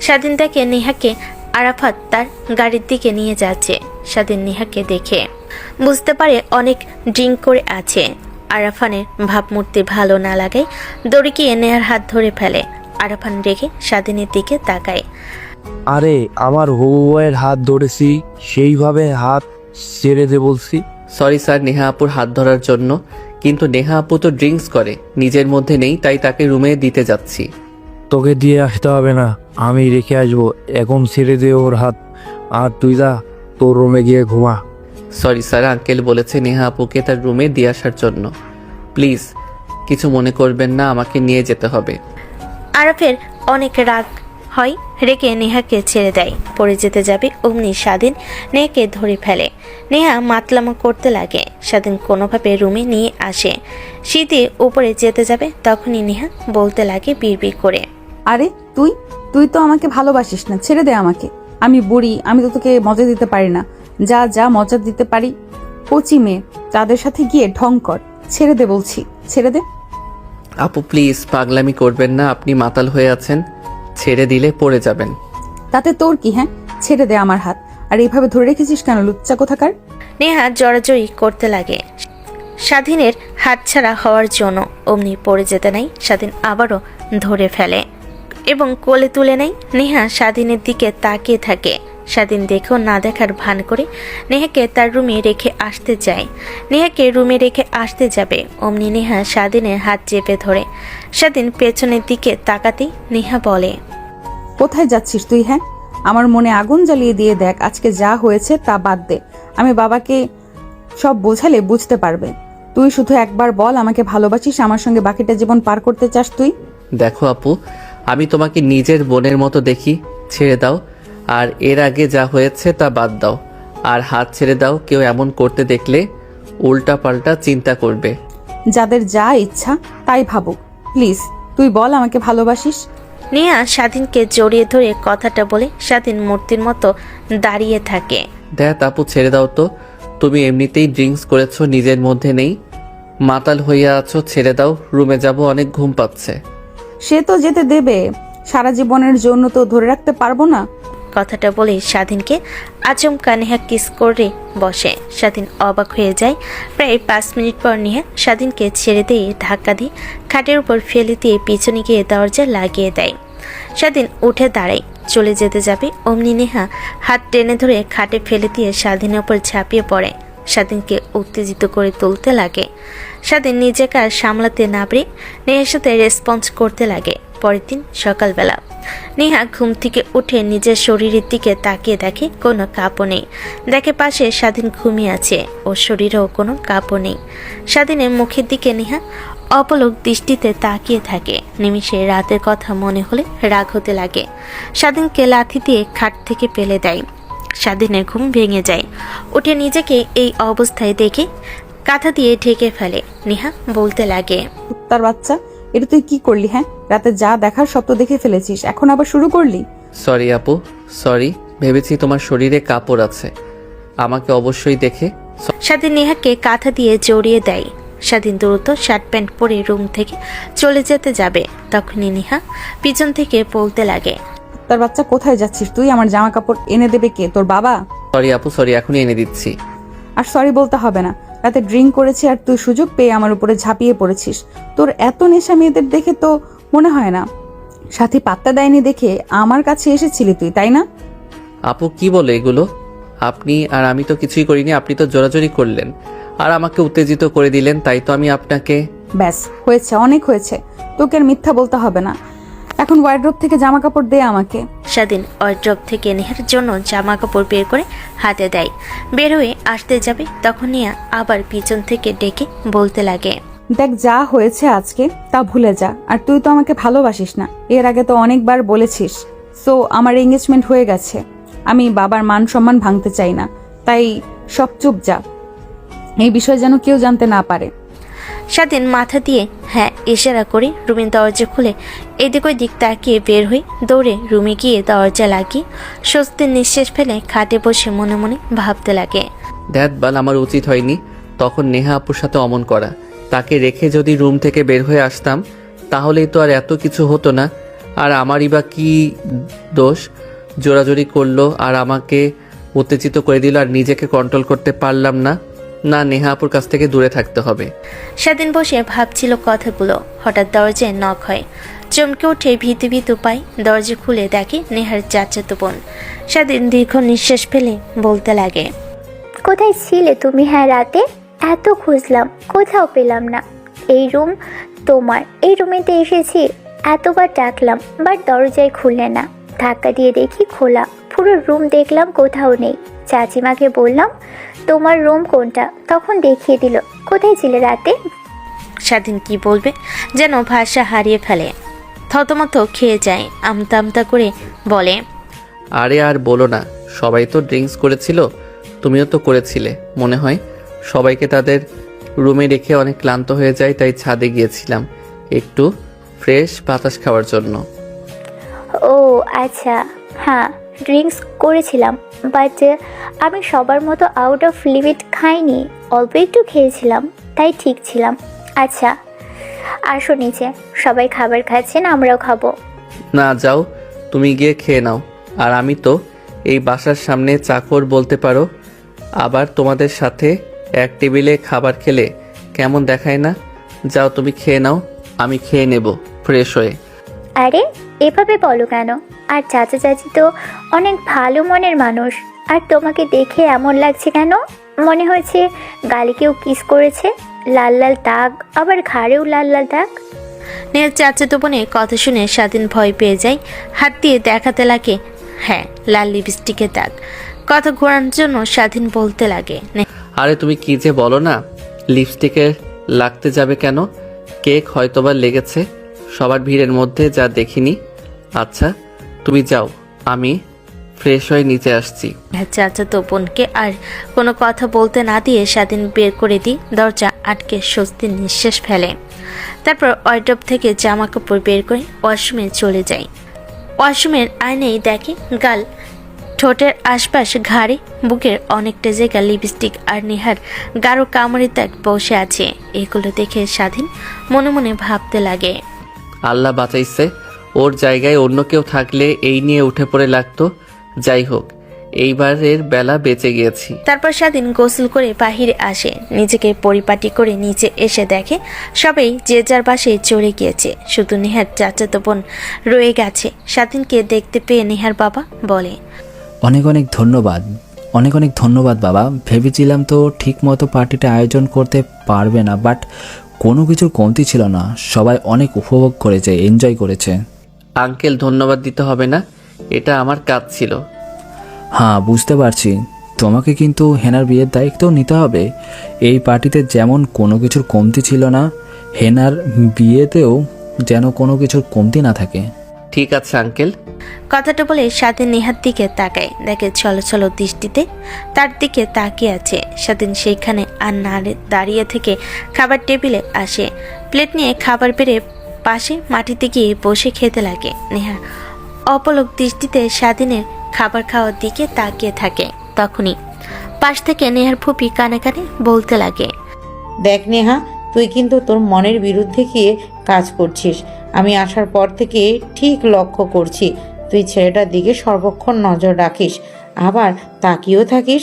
স্বাধীন দেখে নেহাকে আরাফাত তার গাড়ির দিকে নিয়ে যাচ্ছে। স্বাধীন নেহাকে দেখে বুঝতে পারে অনেক ড্রিঙ্ক করে আছে। আরাফানের ভাবমূর্তি ভালো না লাগায় দড়ি গিয়ে নেহার হাত ধরে ফেলে। আরাফান রেগে স্বাধীনের দিকে তাকায়। আরে আমার হবু বউয়ের হাত ধরেছি, সেইভাবে হাত ছেড়ে দে বলছি। সরি স্যার নেহা আপুর হাত ধরার জন্য, কিন্তু নেহা আপু তো ড্রিঙ্কস করে, নিজের মধ্যে নেই, তাই তাকে রুমে দিতে যাচ্ছি। তোকে দিয়ে আসতে হবে না, আমি রেখে আসবো। এখন ছেড়ে দে ওর হাত, আর তুই যা তোর রুমে গিয়ে ঘুমা। সরি স্যার, আঙ্কেল বলেছে নেহা আপুকে তার রুমে দিয়ে আসার জন্য। প্লিজ কিছু মনে করবেন না, আমাকে নিয়ে যেতে হবে। আরাফের অনেক রাগ হয়, রেগে নেহাকে ছেড়ে দেয়। পড়ে যেতে যাবে অমনি স্বাধীন নেহাকে ধরে ফেলে। নেহা মাতলামো করতে লাগে। স্বাধীন কোনোভাবে রুমে নিয়ে আসে। শীতে উপরে যেতে যাবে, তখনই নেহা বলতে লাগে বিড়বিড় করে, আরে তুই তুই তো আমাকে ভালোবাসিস না, ছেড়ে দে আমাকে। আমি বুড়ি, আমি তো তোকে মজা দিতে পারি না। যা যা মজা দিতে পারি কচি মেয়ে, তাদের সাথে গিয়ে ঢং কর। ছেড়ে দে বলছি, ছেড়ে দে। আপু প্লিজ পাগলামি করবেন না, আপনি মাতাল হয়ে আছেন, ছেড়ে দিলে পড়ে যাবেন। তাতে তোর কি? হ্যাঁ, ছেড়ে দে আমার হাত। আর এইভাবে ধরে রেখেছিস কেন, লুচ্চা কোথাকার? নেহা জড়াজড়ি করতে লাগে স্বাধীনের হাতছাড়া হওয়ার জন্য। অমনি পড়ে যেতে নাই, স্বাধীন আবারও ধরে ফেলে এবং কোলে তুলে নেয়। নেহা স্বাধীনের দিকে তাকিয়ে থাকে। স্বাধীন দেখেও না দেখার ভান করে নেহাকে তার রুমে রেখে আসতে যায়। নেহাকে রুমে রেখে আসতে যাবে, অমনি নেহা স্বাধীনের হাত চেপে ধরে। স্বাধীন পেছনের দিকে তাকাতেই নেহা বলে, কোথায় যাচ্ছিস তুই? হ্যাঁ, আমার মনে আগুন জ্বালিয়ে দিয়ে দেখ। আজকে যা হয়েছে তা বাদ দে, আমি বাবাকে সব বোঝালে বুঝতে পারবে। তুই শুধু একবার বল, আমাকে ভালোবাসিস, আমার সঙ্গে বাকিটা জীবন পার করতে চাস তুই? দেখো আপু, আমি তোমাকে নিজের বোনের মতো দেখি, ছেড়ে দাও। আর এর আগে যা হয়েছে তা বাদ দাও, আর হাত ছেড়ে দাও। কেউ এমন করতে দেখলে উল্টা পাল্টা চিন্তা করবে। যাদের যা ইচ্ছা তাই ভাবুক। প্লিজ তুই বল, আমাকে ভালোবাসিস? নেহা স্বাধীনকে জড়িয়ে ধরে কথাটা বলে স্বাধীন মূর্তির মতো দাঁড়িয়ে থাকে। দেখ আপু, ছেড়ে দাও তো, তুমি এমনিতেই ড্রিঙ্কস করেছো, নিজের মধ্যে নেই, মাতাল হইয়া আছো, ছেড়ে দাও। রুমে যাব, অনেক ঘুম পাচ্ছে। সে তো যেতে দেবে, সারা জীবনের জন্য তো ধরে রাখতে পারবো না। কথাটা বলে স্বাধীনকে আচমকা নেহা কিস করে বসে। স্বাধীন অবাক হয়ে যায়। প্রায় 5 মিনিট পর নেহা স্বাধীনকে ছেড়ে দিয়ে ধাক্কা দিয়ে খাটের উপর ফেলে দিয়ে পিছনে গিয়ে দরজা লাগিয়ে দেয়। স্বাধীন উঠে দাঁড়ায়, চলে যেতে যাবে, অমনি নেহা হাত টেনে ধরে খাটে ফেলে দিয়ে স্বাধীনের উপর ঝাঁপিয়ে পড়ে। স্বাধীনকে উত্তেজিত করে তুলতে লাগে। স্বাধীন নিজেকে আর সামলাতে না পেরে নেহার সাথে রেসপন্স করতে লাগে। পরের দিন সকালবেলা নেহা ঘুম থেকে উঠে নিজের শরীরের দিকে তাকিয়ে দেখে কোনো কাপড় নেই। দেখে পাশে স্বাধীন ঘুমিয়ে আছে, ওর শরীরেও কোনো কাপড় নেই। স্বাধীনের মুখের দিকে নেহা অপলক দৃষ্টিতে তাকিয়ে থাকে। নিমিষে রাতের কথা মনে হলে রাগ হতে লাগে। স্বাধীনকে লাথি দিয়ে খাট থেকে ফেলে দেয়। স্বাধীনের ঘুম ভেঙে যায়। উঠে নিজেকে এই অবস্থায় দেখে কাঁথা দিয়ে ঢেকে ফেলে। নেহা বলতে লাগে, কুত্তার বাচ্চা, এটা তুই কি করলি? হ্যাঁ, রাতে যা দেখার সব তো দেখে ফেলেছিস, এখন আবার শুরু করলি? সরি আপু, সরি, ভেবেছি তোমার শরীরে কাপড় আছে, আমাকে অবশ্যই দেখে স্বাধীন নেহাকে কাঁথা দিয়ে জড়িয়ে দেয়। স্বাধীন দ্রুত শার্ট প্যান্ট পরে রুম থেকে চলে যেতে যাবে, তখনই নেহা পিছন থেকে বলতে লাগে, তার বাচ্চা কোথায় যাচ্ছিস তুই? আমার জামা কাপড় এনে দেবে কে? তোর বাবা? সরি আপু, সরি, এখনই এনে দিচ্ছি। আর সরি বলতে হবে না, রাতে ড্রিঙ্ক করেছি আর তুই সুযোগ পেয়ে আমার উপরে ঝাঁপিয়ে পড়েছিস। তোর এত নেশা মেয়েদের দেখে তো মনে হয় না সাথী পাত্তা দেয়নি দেখে আমার কাছে এসেছিলি তুই, তাই না? আপু কি বলে এগুলো? আপনি আর আমি তো কিছুই করিনি, আপনি তো জোরাজোরি করলেন আর আমাকে উত্তেজিত করে দিলেন, তাই তো আমি আপনাকে। ব্যাস হয়েছে, অনেক হয়েছে, তোকে আর মিথ্যা বলতে হবে না। এখন ওয়ার্ড্রোব থেকে জামা কাপড় দে আমাকে। স্বাধীন ওয়ার্ড্রোব থেকে নেহার জন্য জামা কাপড় বের করে হাতে দেয়। বের হয়ে আসতে যাবে, তখন নেহা আবার পিছন থেকে ডেকে বলতে লাগে, দেখ যা হয়েছে আজকে তা ভুলে যা। আর তুই তো আমাকে ভালোবাসিস না, এর আগে তো অনেকবার বলেছিস। সো আমার এঙ্গেজমেন্ট হয়ে গেছে, আমি বাবার মান সম্মান ভাঙতে চাই না, তাই সব চুপ যা। এই বিষয় যেন কেউ জানতে না পারে। স্বাধীন মাথা দিয়ে হ্যাঁ ইশারা করে রুমের দরজা খুলে এদিক ওদিক তাকিয়ে বের হয়ে দৌড়ে রুমে গিয়ে দরজা লাগিয়ে স্বস্তির নিঃশ্বাস ফেলে খাটে বসে মনে মনে ভাবতে লাগে, দ্যাট বাল, আমার উচিত হয়নি তখন নেহা আপুর সাথে অমন করা। তাকে রেখে যদি রুম থেকে বের হয়ে আসতাম তাহলেই তো আর এত কিছু হতো না। আর আমারই বা কি দোষ? জোরাজোরি করলো আর আমাকে উত্তেজিত করে দিল, আর নিজেকে কন্ট্রোল করতে পারলাম না। না, নেহা আপুর কাছ থেকে দূরে থাকতে হবে। স্বাধীন বসে ভাবছিল কথাগুলো, হঠাৎ দরজায় নক হয়। চমকে উঠে ভীতু ভীতু পায়, দরজা খুলে দেখে নেহার চাচাতো বোন। স্বাধীন দীর্ঘ নিঃশ্বাস ফেলে বলতে লাগে, কোথায় ছিলে তুমি? হ্যাঁ রাতে এত খুঁজলাম, কোথাও পেলাম না। এই রুম তোমার, এই রুমেতে এসেছি, এতবার ডাকলাম বাট দরজায় খুললে না। ধাক্কা দিয়ে দেখি খোলা, পুরো রুম দেখলাম কোথাও নেই। চাচিমাকে বললাম তোমার রুম কোনটা, তখন দেখিয়ে দিল। কোথায় ছিলে রাতে? স্বাধীন কি বলবে যেন ভাষা হারিয়ে ফেলে, থতমত খেয়ে যায়। আমতা আমতা করে বলে, আরে আর বলো না, সবাই তো ড্রিঙ্কস করেছিল, তুমিও তো করেছিলে মনে হয়। সবাইকে তাদের রুমে রেখে অনেক ক্লান্ত হয়ে যায়, তাই ছাদে গিয়েছিলাম একটু ফ্রেশ বাতাস খাওয়ার জন্য। ও আচ্ছা, হ্যাঁ ড্রিঙ্কস করেছিলাম, বাট আমি সবার মতো আউট অফ লিমিট খাইনি, অল্প একটু খেয়েছিলাম, তাই ঠিক ছিলাম। আচ্ছা আসো নিচে, সবাই খাবার খাচ্ছেন, আমরাও খাবো। না যাও, তুমি গিয়ে খেয়ে নাও। আর আমি তো এই বাসার সামনে চাকর বলতে পারো, আবার তোমাদের সাথে এক টেবিলে খাবার খেলে কেমন দেখায় না? যাও তুমি খেয়ে নাও, আমি খেয়ে নেব ফ্রেশ হয়ে। আরে এভাবে বলো কেন? আর চাচা চাচি তো অনেক ভালো মনের মানুষ, আর তোমাকে দেখে এমন লাগছে কেন? মনে হচ্ছে গালে কেউ কিস করেছে, লাল লাল দাগ, আবার ঘাড়েও লাল লাল দাগ। নেহার চাচাতো বোনের কথা শুনে স্বাধীন ভয় পেয়ে যায়, হাত দিয়ে দেখাতে লাগে, হ্যাঁ লাল লিপস্টিকের দাগ। কথা ঘোরানোর জন্য স্বাধীন বলতে লাগে, আরে তুমি কি যে বলো না, লিপস্টিকের লাগতে যাবে কেন? কেক হয়তোবা লেগেছে সবার ভিড়ের মধ্যে, যা দেখিনি। আচ্ছা তুমি যাও, আমি ফ্রেশ হয়ে নিচে আসছি। চাচাতো বোনকে আর কোনো কথা বলতে না দিয়ে স্বাধীন বের করে দিই, দরজা আটকে স্বস্তির নিঃশ্বাস ফেলে। তারপর ওয়ার্ড্রোব থেকে জামা কাপড় বের করে ওয়াশরুমে চলে যায়। ওয়াশরুমের আয়নায় দেখে গাল, ঠোঁটের আশপাশ, ঘাড়ে, বুকের অনেকটা জায়গা লিপস্টিক আর নেহার গাঢ় কামড়ে দাগ বসে আছে। এগুলো দেখে স্বাধীন মনে মনে ভাবতে লাগে, আল্লাহ বাঁচাইছে, ওর জায়গায় অন্য কেউ থাকলে এই নিয়ে উঠে পড়ে লাগতো। যাই হোক, এইবারের বেলা বেঁচে গিয়েছি। তারপর স্বাধীন গোসল করে বাহিরে আসে, নিজেকে পরিপাটি করে নিচে এসে দেখে সবাই যে যার বাসায় চলে গিয়েছে, শুধু নেহার চাচাতো বোন রয়ে গেছে। স্বাধীনকে দেখতে পেয়ে নেহার বাবা বলে, অনেক অনেক ধন্যবাদ, অনেক অনেক ধন্যবাদ বাবা। ভেবেছিলাম তো ঠিক মতো পার্টিটা আয়োজন করতে পারবে না, বাট কোনো কিছুর কমতি ছিল না, সবাই অনেক উপভোগ করেছে, এনজয় করেছে। আঙ্কেল ধন্যবাদ দিতে হবে না, এটা আমার কাজ ছিল। হ্যাঁ বুঝতে পারছি, তোমাকে কিন্তু হেনার বিয়ের দায়িত্বও নিতে হবে। এই পার্টিতে যেমন কোনো কিছুর কমতি ছিল না, হেনার বিয়েতেও যেন কোনো কিছুর কমতি না থাকে। ঠিক আছে আঙ্কেল। কথাটা বলে স্বাধীন নেহার দিকে তাকায়, দেখে ছলো ছলো দৃষ্টিতে তার দিকে তাকিয়ে আছে। স্বাধীন সেইখানে আর না দাঁড়িয়ে থেকে খাবার টেবিলে আসে, প্লেট নিয়ে খাবার বেড়ে পাশে মাটিতে গিয়ে বসে খেতে লাগে। নেহা অপলক দৃষ্টিতে স্বাধীনের খাবার খাওয়ার দিকে তাকিয়ে থাকে। তখনই পাশ থেকে নেহার ফুপি কানে কানে বলতে লাগে, দেখ নেহা, তুই কিন্তু তোর মনের বিরুদ্ধে গিয়ে কাজ করছিস। আমি আসার পর থেকে ঠিক লক্ষ্য করছি তুই ছেলেটার দিকে সর্বক্ষণ নজর রাখিস, আবার তাকিয়েও থাকিস।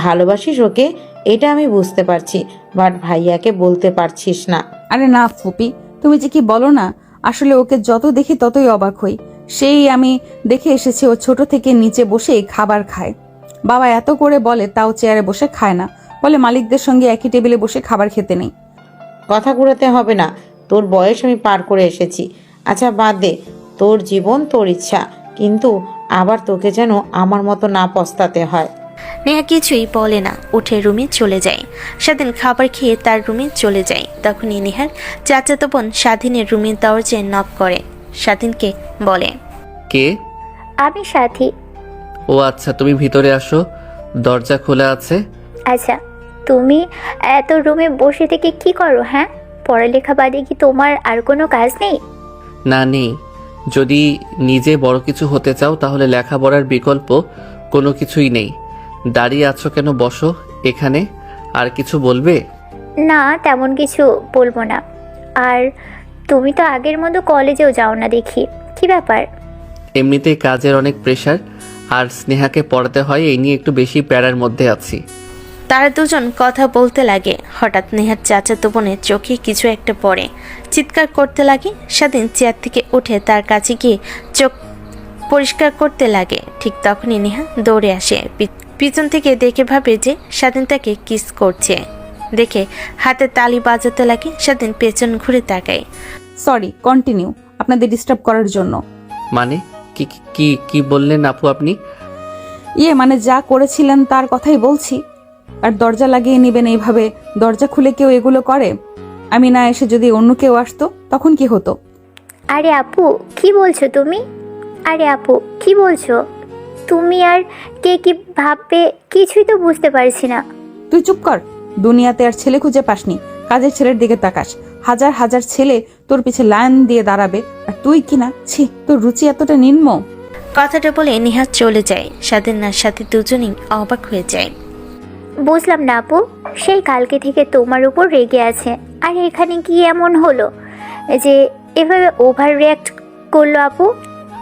ভালোবাসিস ওকে, এটা আমি বুঝতে পারছি, বাট ভাইয়াকে বলতে পারছিস না। আরে না ফুপি, তুমি যে কি বলো না, আসলে ওকে যত দেখি ততই অবাক হই। সেই আমি দেখে এসেছি ও ছোট থেকে নিচে বসেই খাবার খায়। বাবা এত করে বলে তাও চেয়ারে বসে খায় না, বলে মালিকদের সঙ্গে একই টেবিলে বসে খাবার খেতে নেই। কথা ঘুরাতে হবে না, তোর বয়স আমি পার করে এসেছি। আচ্ছা বাদ দে, তোর জীবন তোর ইচ্ছা, কিন্তু আবার তোকে যেন আমার মতো না পস্তাতে হয়। নেহা কিছুই বলে না, উঠে রুমে চলে যায়। স্বাধীন খাবার খেয়ে তার রুমে চলে যায়। তখনই নেহার চাচাতো বোন স্বাধীনের রুমের দরজায় নক করে। স্বাধীনকে বলে, কে? আমি সাথী। ও আচ্ছা, তুমি ভিতরে আসো, দরজা খোলা আছে। আচ্ছা, তুমি এত রুমে বসে থেকে কি করো? হ্যাঁ, পড়ালেখা বাদে কি তোমার আর কোনো কাজ নেই? না নেই, যদি নিজে বড় কিছু হতে চাও তাহলে লেখাপড়ার বিকল্প কোনো কিছুই নেই। দাঁড়িয়ে আছো কেন? বসো এখানে। আর কিছু বলবে? না, তেমন কিছু বলবো না। আর তুমি তো আগের মতো কলেজেও যাও না দেখি, কি ব্যাপার? এমনিতেই কাজের অনেক প্রেশার, আর স্নেহাকে পড়াতে হয়, এই নিয়ে একটু বেশি প্যারার মধ্যে আছি। তারা দুজন কথা বলতে লাগে। হঠাৎ নেহার চাচাতো বোনের চোখে কিছু একটা পড়ে, চিৎকার করতে লাগে। স্বাধীন চেয়ার থেকে উঠে তার কাছে গিয়ে চোখ পরিষ্কার করতে লাগে। ঠিক তখনই নেহা দৌড়ে আসে। পিছন থেকে দেখে ভাবে যে স্বাধীন তাকে কিস করছে। দেখে হাতে তালি বাজাতে লাগে। স্বাধীন পেছন ঘুরে তাকায়। সরি, কন্টিনিউ, আপনাদের ডিস্টার্ব করার জন্য। মানে কি কি কি বললেন আপু আপনি? মানে যা করেছিলেন তার কথাই বলছি। আর দরজা লাগিয়ে নেবেন এইভাবে? দরজা খুলে কেউ এগুলো করে? আমি না এসে যদি অন্য কেউ আসতো তখন কি হতো? আরে আপু, কি বলছো তুমি? আরে আপু, কি বলছো তুমি? আর কে কি ভাববে কিছুই তো বুঝতে পারছি না। তুই চুপ কর, দুনিয়াতে আর ছেলে খুঁজে পাসনি। কাজের ছেলের দিকে তাকাস, হাজার হাজার ছেলে তোর পিছে লাইন দিয়ে দাঁড়াবে, আর তুই কিনা, ছি, তোর রুচি এতটা নিম্ন। কথাটা বলে নেহা চলে যায়। স্বাধীনার সাথে দুজনেই অবাক হয়ে যায়। বুঝলাম না আপু, সেই কালকে থেকে তোমার উপর রেগে আছে, আর এখানে কি এমন হলো যে এভাবে ওভার রিয়াক্ট করলো আপু?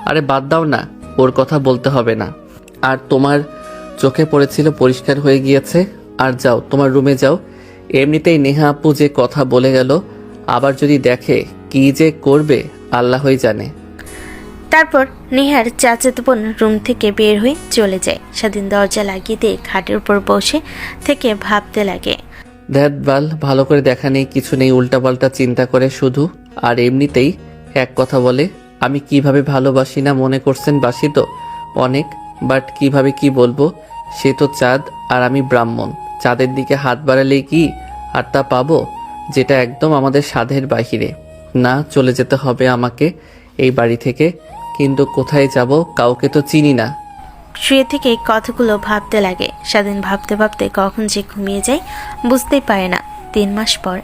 আরে বাদ দাও না, ওর কথা বলতে হবে না। আর তোমার চোখে পড়েছিল, পরিষ্কার হয়ে গিয়েছে। আর যাও, তোমার রুমে যাও। এমনিতেই নেহা আপু যে কথা বলে গেল, আবার যদি দেখে কি যে করবে আল্লাহই জানে। তারপর নেহার চাচাতো বোন রুম থেকে বের হয়ে চলে যায়। স্বাধীন দরজা লাগিয়ে দিয়ে খাটের উপর বসে থেকে ভাবতে লাগে। ধ্যাত বাল, ভালো করে দেখা নেই, কিছু নেই, উল্টাপাল্টা চিন্তা করে শুধু। আর এমনিতেই এক কথা বলে, আমি কিভাবে ভালোবাসি না মনে করছেন? বাসি তো অনেক, বাট কিভাবে কি বলবো? সে তো চাঁদ আর আমি ব্রাহ্মণ। চাঁদের দিকে হাত বাড়ালেই কি আর তা পাবো, যেটা একদম আমাদের সাধের বাহিরে। না, চলে যেতে হবে আমাকে এই বাড়ি থেকে, কিন্তু কোথায় যাব? কাউকে তো চিনি না। শুয়ে থেকে এই কথাগুলো ভাবতে লাগে। স্বাধীন ভাবতে ভাবতে কখন যে ঘুমিয়ে যায় বুঝতেই পারে না। 3 মাস পর।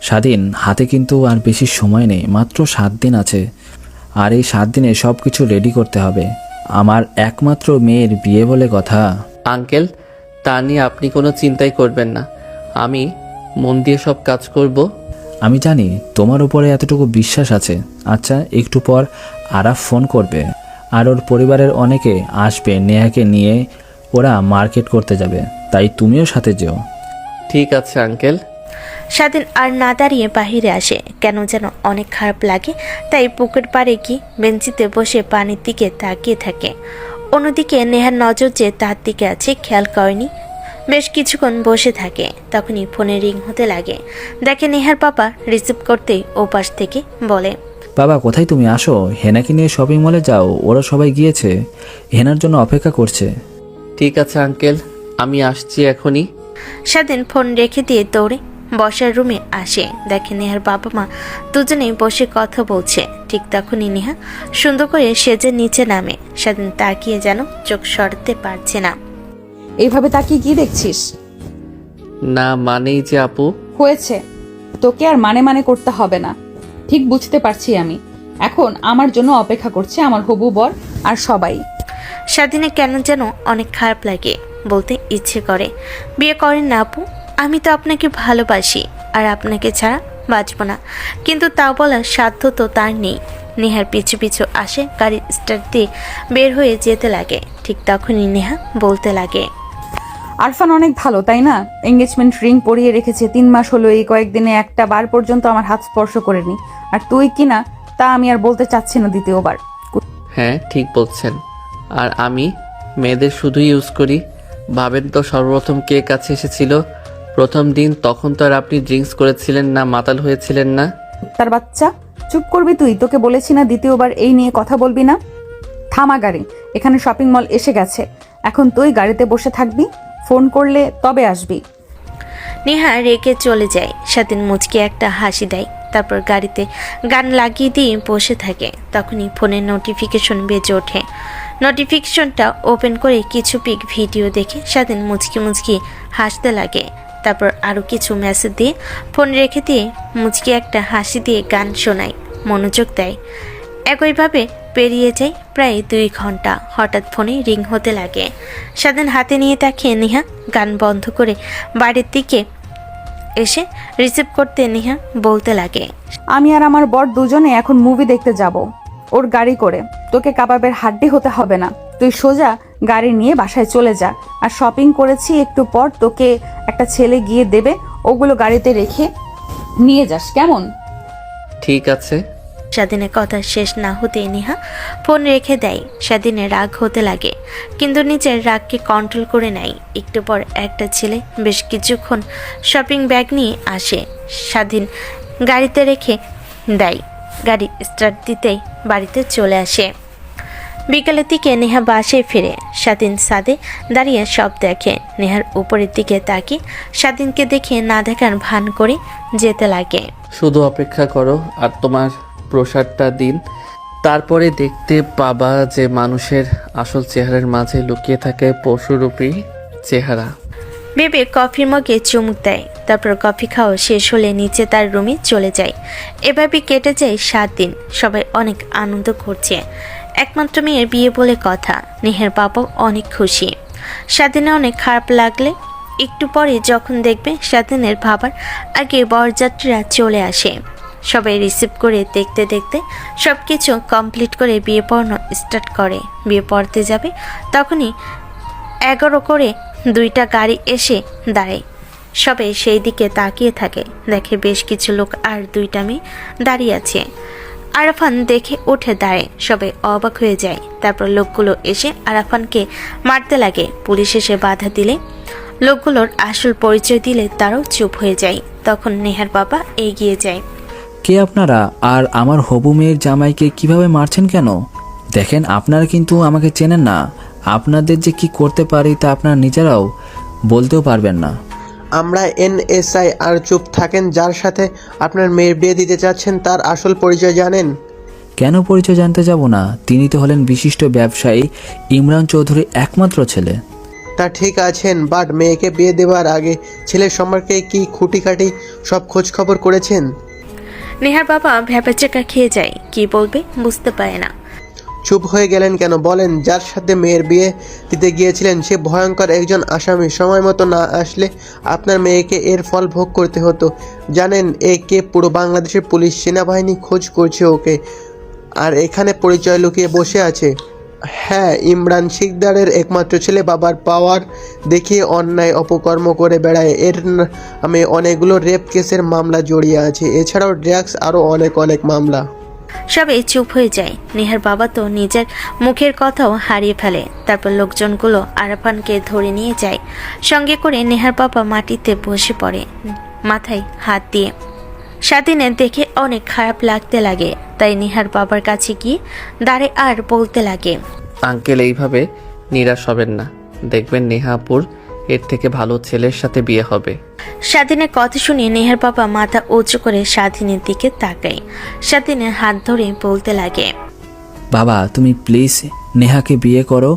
স্বাধীন, হাতে কিন্তু আর বেশি সময় নেই, মাত্র 7 দিন আছে। আর এই 7 দিনে সব কিছু রেডি করতে হবে। আমার একমাত্র মেয়ের বিয়ে বলে কথা। আঙ্কেল, তা নিয়ে আপনি কোনো চিন্তাই করবেন না, আমি মন দিয়ে সব কাজ করব। আমি জানি তোমার উপরে এতটুকু বিশ্বাস আছে। আচ্ছা, একটু পর আরাফ ফোন করবে, আর ওর পরিবারের অনেকে আসবে নেহাকে নিয়ে। ওরা মার্কেট করতে যাবে, তাই তুমিও সাথে যেও। ঠিক আছে আঙ্কেল। স্বাধীন আর না দাঁড়িয়ে বাহিরে আসে। কেন যেন অনেক খারাপ লাগে, তাই পুকুর পাড়ে গিয়ে বেঞ্চিতে বসে পানির দিকে তাকিয়ে থাকে। অন্যদিকে নেহার নজর যে তার দিকে আছে খেয়াল করেনি। বেশ কিছুক্ষণ বসে থাকে। তখনই ফোনে রিং হতে লাগে। দেখে নেহার পাপা রিসিভ করতেই ওপাশ থেকে বলে, বাবা কোথায় তুমি? আসো, হেনাকে নিয়ে শপিং মলে যাও, ওরা সবাই গিয়েছে, হেনার জন্য অপেক্ষা করছে। ঠিক আছে আঙ্কেল, আমি আসছি এখনই। স্বাধীন ফোন রেখে দিয়ে দৌড়ে বসার রুমে আসে। দেখে নেহার বাবা মা দুজনেই বসে কথা বলছে। ঠিক তখনই নেহা সুন্দর করে সেজে নিচে নামে। স্বাধীন তাকিয়ে যেন চোখ সরাতে পারছে না। এইভাবে তাকিয়ে কি দেখছিস? না মানেই যে আপু। হয়েছে, তোকে আর মানে মানে করতে হবে না। ঠিক বুঝতে পারছি আমি। এখন আমার জন্য অপেক্ষা করছে আমার হবু বর আর সবাই। স্বাধীনে কেন যেন অনেক খারাপ লাগে। বলতে ইচ্ছে করে, বিয়ে করেন না আপু, আমি তো আপনাকে ভালোবাসি আর আপনাকে ছাড়া বাঁচব না, কিন্তু তাও বলার সাধ্য তো তার নেই। নেহার পিছু পিছু আসে, গাড়ি স্টার্ট দিয়ে বের হয়ে যেতে লাগে। ঠিক তখনই নেহা বলতে লাগে, আরফান অনেক ভালো তাই না? এঙ্গেজমেন্ট রিং পরিয়ে রেখেছে, 3 মাস হলো এই কয়েকদিনে একটা বার পর্যন্ত আমার হাত স্পর্শ করেনি। আর তুই কিনা তা আমি আর বলতে চাচ্ছি না দ্বিতীয়বার। হ্যাঁ ঠিক বলছেন। আর আমি মেয়েদের শুধু ইউজ করি। ভাবেন তো সর্বপ্রথম কে কাছে এসেছিল প্রথম দিন, তখন তো আর আপনি ড্রিঙ্কস করেছিলেন না, মাতাল হয়েছিলেন না। তার বাচ্চা, চুপ করবি তুই? তোকে বলেছি না দ্বিতীয়বার এই নিয়ে কথা বলবি না। থামা গাড়ি, এখানে শপিং মল এসে গেছে, এখন তুই গাড়িতে বসে থাকবি, ফোন করলে তবে আসবি। নেহা রেগে চলে যায়। স্বাধীন মুচকে একটা হাসি দেয়, তারপর গাড়িতে গান লাগিয়ে দিয়ে বসে থাকে। তখনই ফোনের নোটিফিকেশন বেজে ওঠে। নোটিফিকেশনটা ওপেন করে কিছু পিক ভিডিও দেখে স্বাধীন মুচকি মুচকি হাসতে লাগে। তারপর আরও কিছু মেসেজ দিয়ে ফোন রেখে দিয়ে মুচকি একটা হাসি দিয়ে গান শোনায়, মনোযোগ দেয়। একইভাবে পেরিয়ে যায় প্রায় 2 ঘন্টা। হঠাৎ ফোনে রিং হতে লাগে। স্বাধীন হাতে নিয়ে তাকিয়ে নেহা গান বন্ধ করে বাড়ির দিকে এসে রিসিভ করতে নেহা বলতে লাগে, আমি আর আমার বর দুজনে এখন মুভি দেখতে যাব ওর গাড়ি করে। তোকে কাবাবের হাড্ডি হতে হবে না, তুই সোজা গাড়ি নিয়ে বাসায় চলে যা। আর শপিং করেছি, একটু পর তোকে একটা ছেলে গিয়ে দেবে, ওগুলো গাড়িতে রেখে নিয়ে যাস, কেমন? ঠিক আছে। স্বাধীনের কথা শেষ না হতেই নেহা ফোন রেখে দেয়। স্বাধীনের রাগ হতে লাগে, কিন্তু নিজের রাগকে কন্ট্রোল করে নেয়। একটু পর একটা ছেলে বেশ কিছুক্ষণ শপিং ব্যাগ নিয়ে আসে, স্বাধীন গাড়িতে রেখে দেয়। গাড়ি স্টার্ট দিতেই বাড়িতে চলে আসে। বিকালের দিকে নেহা বাসায় ফিরে। স্বাধীন ছাদে দাঁড়িয়ে সব দেখে। নেহার উপরের দিকে তাকিয়ে স্বাধীনকে দেখে না দেখার ভান করে যেতে লাগে। শুধু অপেক্ষা করো আর তোমার প্রসাদটা দিন, তারপরে দেখতে পাবা যে মানুষের আসল চেহারার মাঝে লুকিয়ে থাকে পশুরূপী চেহারা। ভেবে কফির মগে চুমুক দেয়। তারপর কফি খাওয়া শেষ হলে নিচে তার রুমে চলে যায়। এভাবে কেটে যায় 7 দিন। সবাই অনেক আনন্দ করছে। একমাত্র মেয়ের বিয়ে বলে কথা। নেহার বাবাও অনেক খুশি। স্বাধীনে অনেক খারাপ লাগলে একটু পরে যখন দেখবে স্বাধীনের ভাবার আগে বরযাত্রীরা চলে আসে। সবাই রিসিভ করে দেখতে দেখতে সব কিছু কমপ্লিট করে বিয়ে পড়ানো স্টার্ট করে। বিয়ে পড়তে যাবে তখনই 11 করে 2টা গাড়ি এসে দাঁড়ায়। সবাই সেই দিকে তাকিয়ে থাকে। দেখে বেশ কিছু লোক আর 2টা মেয়ে দাঁড়িয়ে আছে। আরাফান দেখে উঠে দাঁড়ায়। সবাই অবাক হয়ে যায়। তারপর লোকগুলো এসে আরাফানকে মারতে লাগে। পুলিশ এসে বাধা দিলে, লোকগুলোর আসল পরিচয় দিলে তারাও চুপ হয়ে যায়। তখন নেহার বাবা এগিয়ে যায়। কে আপনারা? আর আমার হবু মেয়ের জামাইকে কিভাবে মারছেন কেন? দেখেন, আপনারা কিন্তু আমাকে চেনেন না। আপনাদের যে কি করতে পারি তা আপনারা নিজেরাও বলতেও পারবেন না। আমরা NSI। আর চুপ থাকেন। যার সাথে আপনার মেয়ের বিয়ে দিতে চাচ্ছেন তার আসল পরিচয় জানেন? কেন পরিচয় জানতে যাব না? তিনি তো হলেন বিশিষ্ট ব্যবসায়ী ইমরান চৌধুরীর একমাত্র ছেলে। তা ঠিক আছেন, বাট মেয়েকে বিয়ে দেওয়ার আগে ছেলের সম্পর্কে কি খুঁটিখাটি সব খোঁজ খবর করেছেন? নেহার বাবা ভ্যাপাচাকা খেয়ে যায়। কি বলবে বুঝতে পারে না। চুপ হয়ে গেলেন কেন? বলেন। যার সাথে মেয়ের বিয়ে দিতে গিয়েছিলেন সে ভয়ঙ্কর একজন আসামি। সময় মতো না আসলে আপনার মেয়েকে এর ফল ভোগ করতে হতো। জানেন এ কে? পুরো বাংলাদেশের পুলিশ সেনাবাহিনী খোঁজ করছে ওকে, আর এখানে পরিচয় লুকিয়ে বসে আছে। হ্যাঁ, ইমরান শিকদারের একমাত্র ছেলে। বাবার পাওয়ার দেখিয়ে অন্যায় অপকর্ম করে বেড়ায়। এর নামে অনেকগুলো রেপ কেসের মামলা জড়িয়ে আছে, এছাড়াও ড্রাগস আরও অনেক মামলা। সবাই চুপ হয়ে যায়। নেহার বাবা তো নিজের মুখের কথাও হারিয়ে ফেলে। তারপর লোকজনগুলো আরাফানকে ধরে নিয়ে যায়। সঙ্গে করে নেহার বাবা মাটিতে বসে পড়ে, মাথায় হাত দিয়ে। স্বাধীনের দেখে অনেক খারাপ লাগতে লাগে। তাই নেহার বাবার কাছে গিয়ে দাঁড়ে আর বলতে লাগে, আঙ্কেল এইভাবে নিরাশ হবেন না, দেখবেন নেহাপুর এর থেকে ভালো ছেলের সাথে বিয়ে হবে। স্বাধীনের কথা শুনে নেহার বাবা মাথা উঁচু করে স্বাধীনের দিকে তাকায়। স্বাধীনের হাত ধরে বলতে লাগে, বাবা তুমি প্লিজ নেহাকে বিয়ে করো।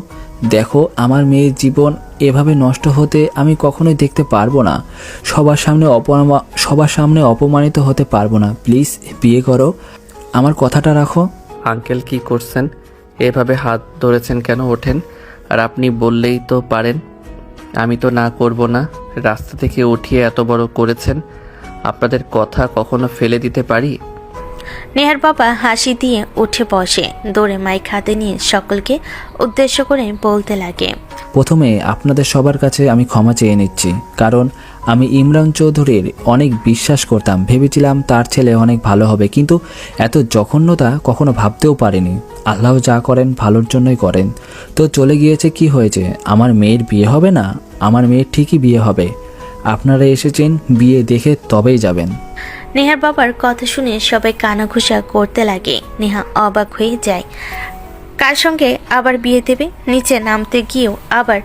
দেখো, আমার মেয়ের জীবন এভাবে নষ্ট হতে আমি কখনোই দেখতে পারবো না। সবার সামনে অপমানিত হতে পারবো না। প্লিজ বিয়ে করো, আমার কথাটা রাখো। আঙ্কেল কি করছেন? এভাবে হাত ধরেছেন কেন? ওঠেন, আর আপনি বললেই তো পারেন। আমি তো না করব না। রাস্তা থেকে উঠিয়ে এত বড় করেছেন, আপনাদের কথা কখনো ফেলে দিতে পারি? নেহার বাবা হাসি দিয়ে উঠে বসে, দৌড়ে মাইক হাতে নিয়ে সকলকে উদ্দেশ্য করে বলতে লাগে। প্রথমে আপনাদের সবার কাছে আমি ক্ষমা চেয়ে নিচ্ছি, কারণ আমি ইমরান চৌধুরীর অনেক বিশ্বাস করতাম, ভেবেছিলাম তার ছেলে অনেক ভালো হবে, কিন্তু এত জঘন্যতা কখনো ভাবতেও পারিনি। আল্লাহ যা করেন ভালোর জন্যই করেন। তো চলে গিয়েছে, কি হয়েছে? আমার মেয়ের বিয়ে হবে না? আমার মেয়ের ঠিকই বিয়ে হবে। আপনারা এসেছেন, বিয়ে দেখে তবেই যাবেন। নেহার বাবার কথা শুনে সবাই কানাঘুষা করতে লাগে। নেহা অবাক হয়ে যায়, কার সঙ্গে আবার বিয়ে দেবে? নিচে নামতে গিয়েও আবার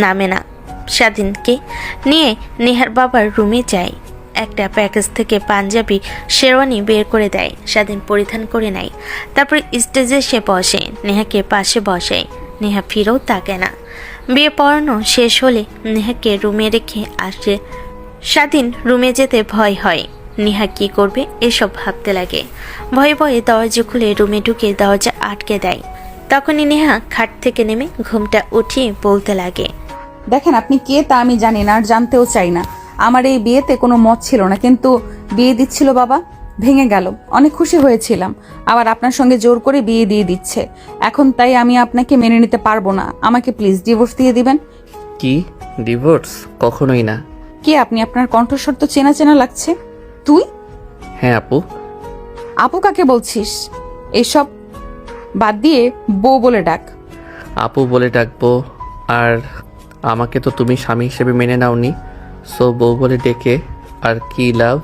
নামে না। স্বাধীনকে নিয়ে নেহার বাবার রুমে যায়। একটা প্যাকেজ থেকে পাঞ্জাবি শেরওয়ানি বের করে দেয়, স্বাধীন পরিধান করে নেয়। তারপর স্টেজে সে বসে, নেহাকে পাশে বসায়। নেহা ফিরেও তাকায় না। বিয়ে পড়ানো শেষ হলে নেহাকে রুমে রেখে আসে। স্বাধীন রুমে যেতে ভয় হয়। নেহা কি করবে এসব ভাবতে লাগে। ভয়ে ভয়ে দরজা খুলে রুমে ঢুকে দরজা আটকে দেয়। তখনই নেহা খাট থেকে নেমে ঘুমটা উঠিয়ে বলতে লাগে, দেখেন আপনি কে তা আমি জানি না আর জানতেও চাই না। আমার এই বিয়েতে কোনো মত ছিল না, কিন্তু বিয়ে দিচ্ছিল বাবা, ভেঙে গেল। অনেক খুশি হয়েছিলাম, আবার আপনার সঙ্গে জোর করে বিয়ে দিয়ে দিচ্ছে। এখন তাই আমি আপনাকে মেনে নিতে পারবো না। আমাকে প্লিজ ডিভোর্স দিয়ে দিবেন। কি ডিভোর্স? কখনোই না। কে আপনি? আপনার কণ্ঠস্বর তো চেনা চেনা লাগছে। তুই? হ্যাঁ আপু। আপু কাকে বলছিস? এসব বাদ দিয়ে বউ বলে ডাক। আপু বলে ডাকবো? আর আমাকে তো তুমি স্বামী হিসেবে মেনে নাওনি, সো বউ বলে ডেকে আর কি লাভ?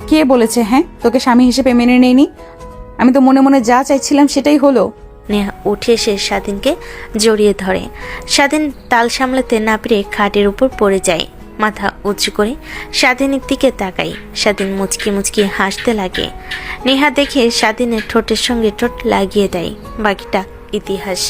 কে বলেছে হ্যাঁ তোকে স্বামী হিসেবে মেনে নেইনি? আমি তো মনে মনে যা চাইছিলাম সেটাই হলো। নেহা উঠে এসে স্বাধীনকে জড়িয়ে ধরে। স্বাধীন তাল সামলাতে না পেরে খাটের উপর পড়ে যায়। মাথা উঁচু করে স্বাধীনের দিকে তাকাই। স্বাধীন মুচকি মুচকি হাসতে লাগে। নেহা দেখে স্বাধীনের ঠোঁটের সঙ্গে ঠোঁট লাগিয়ে দেয়। বাকিটা ইতিহাস।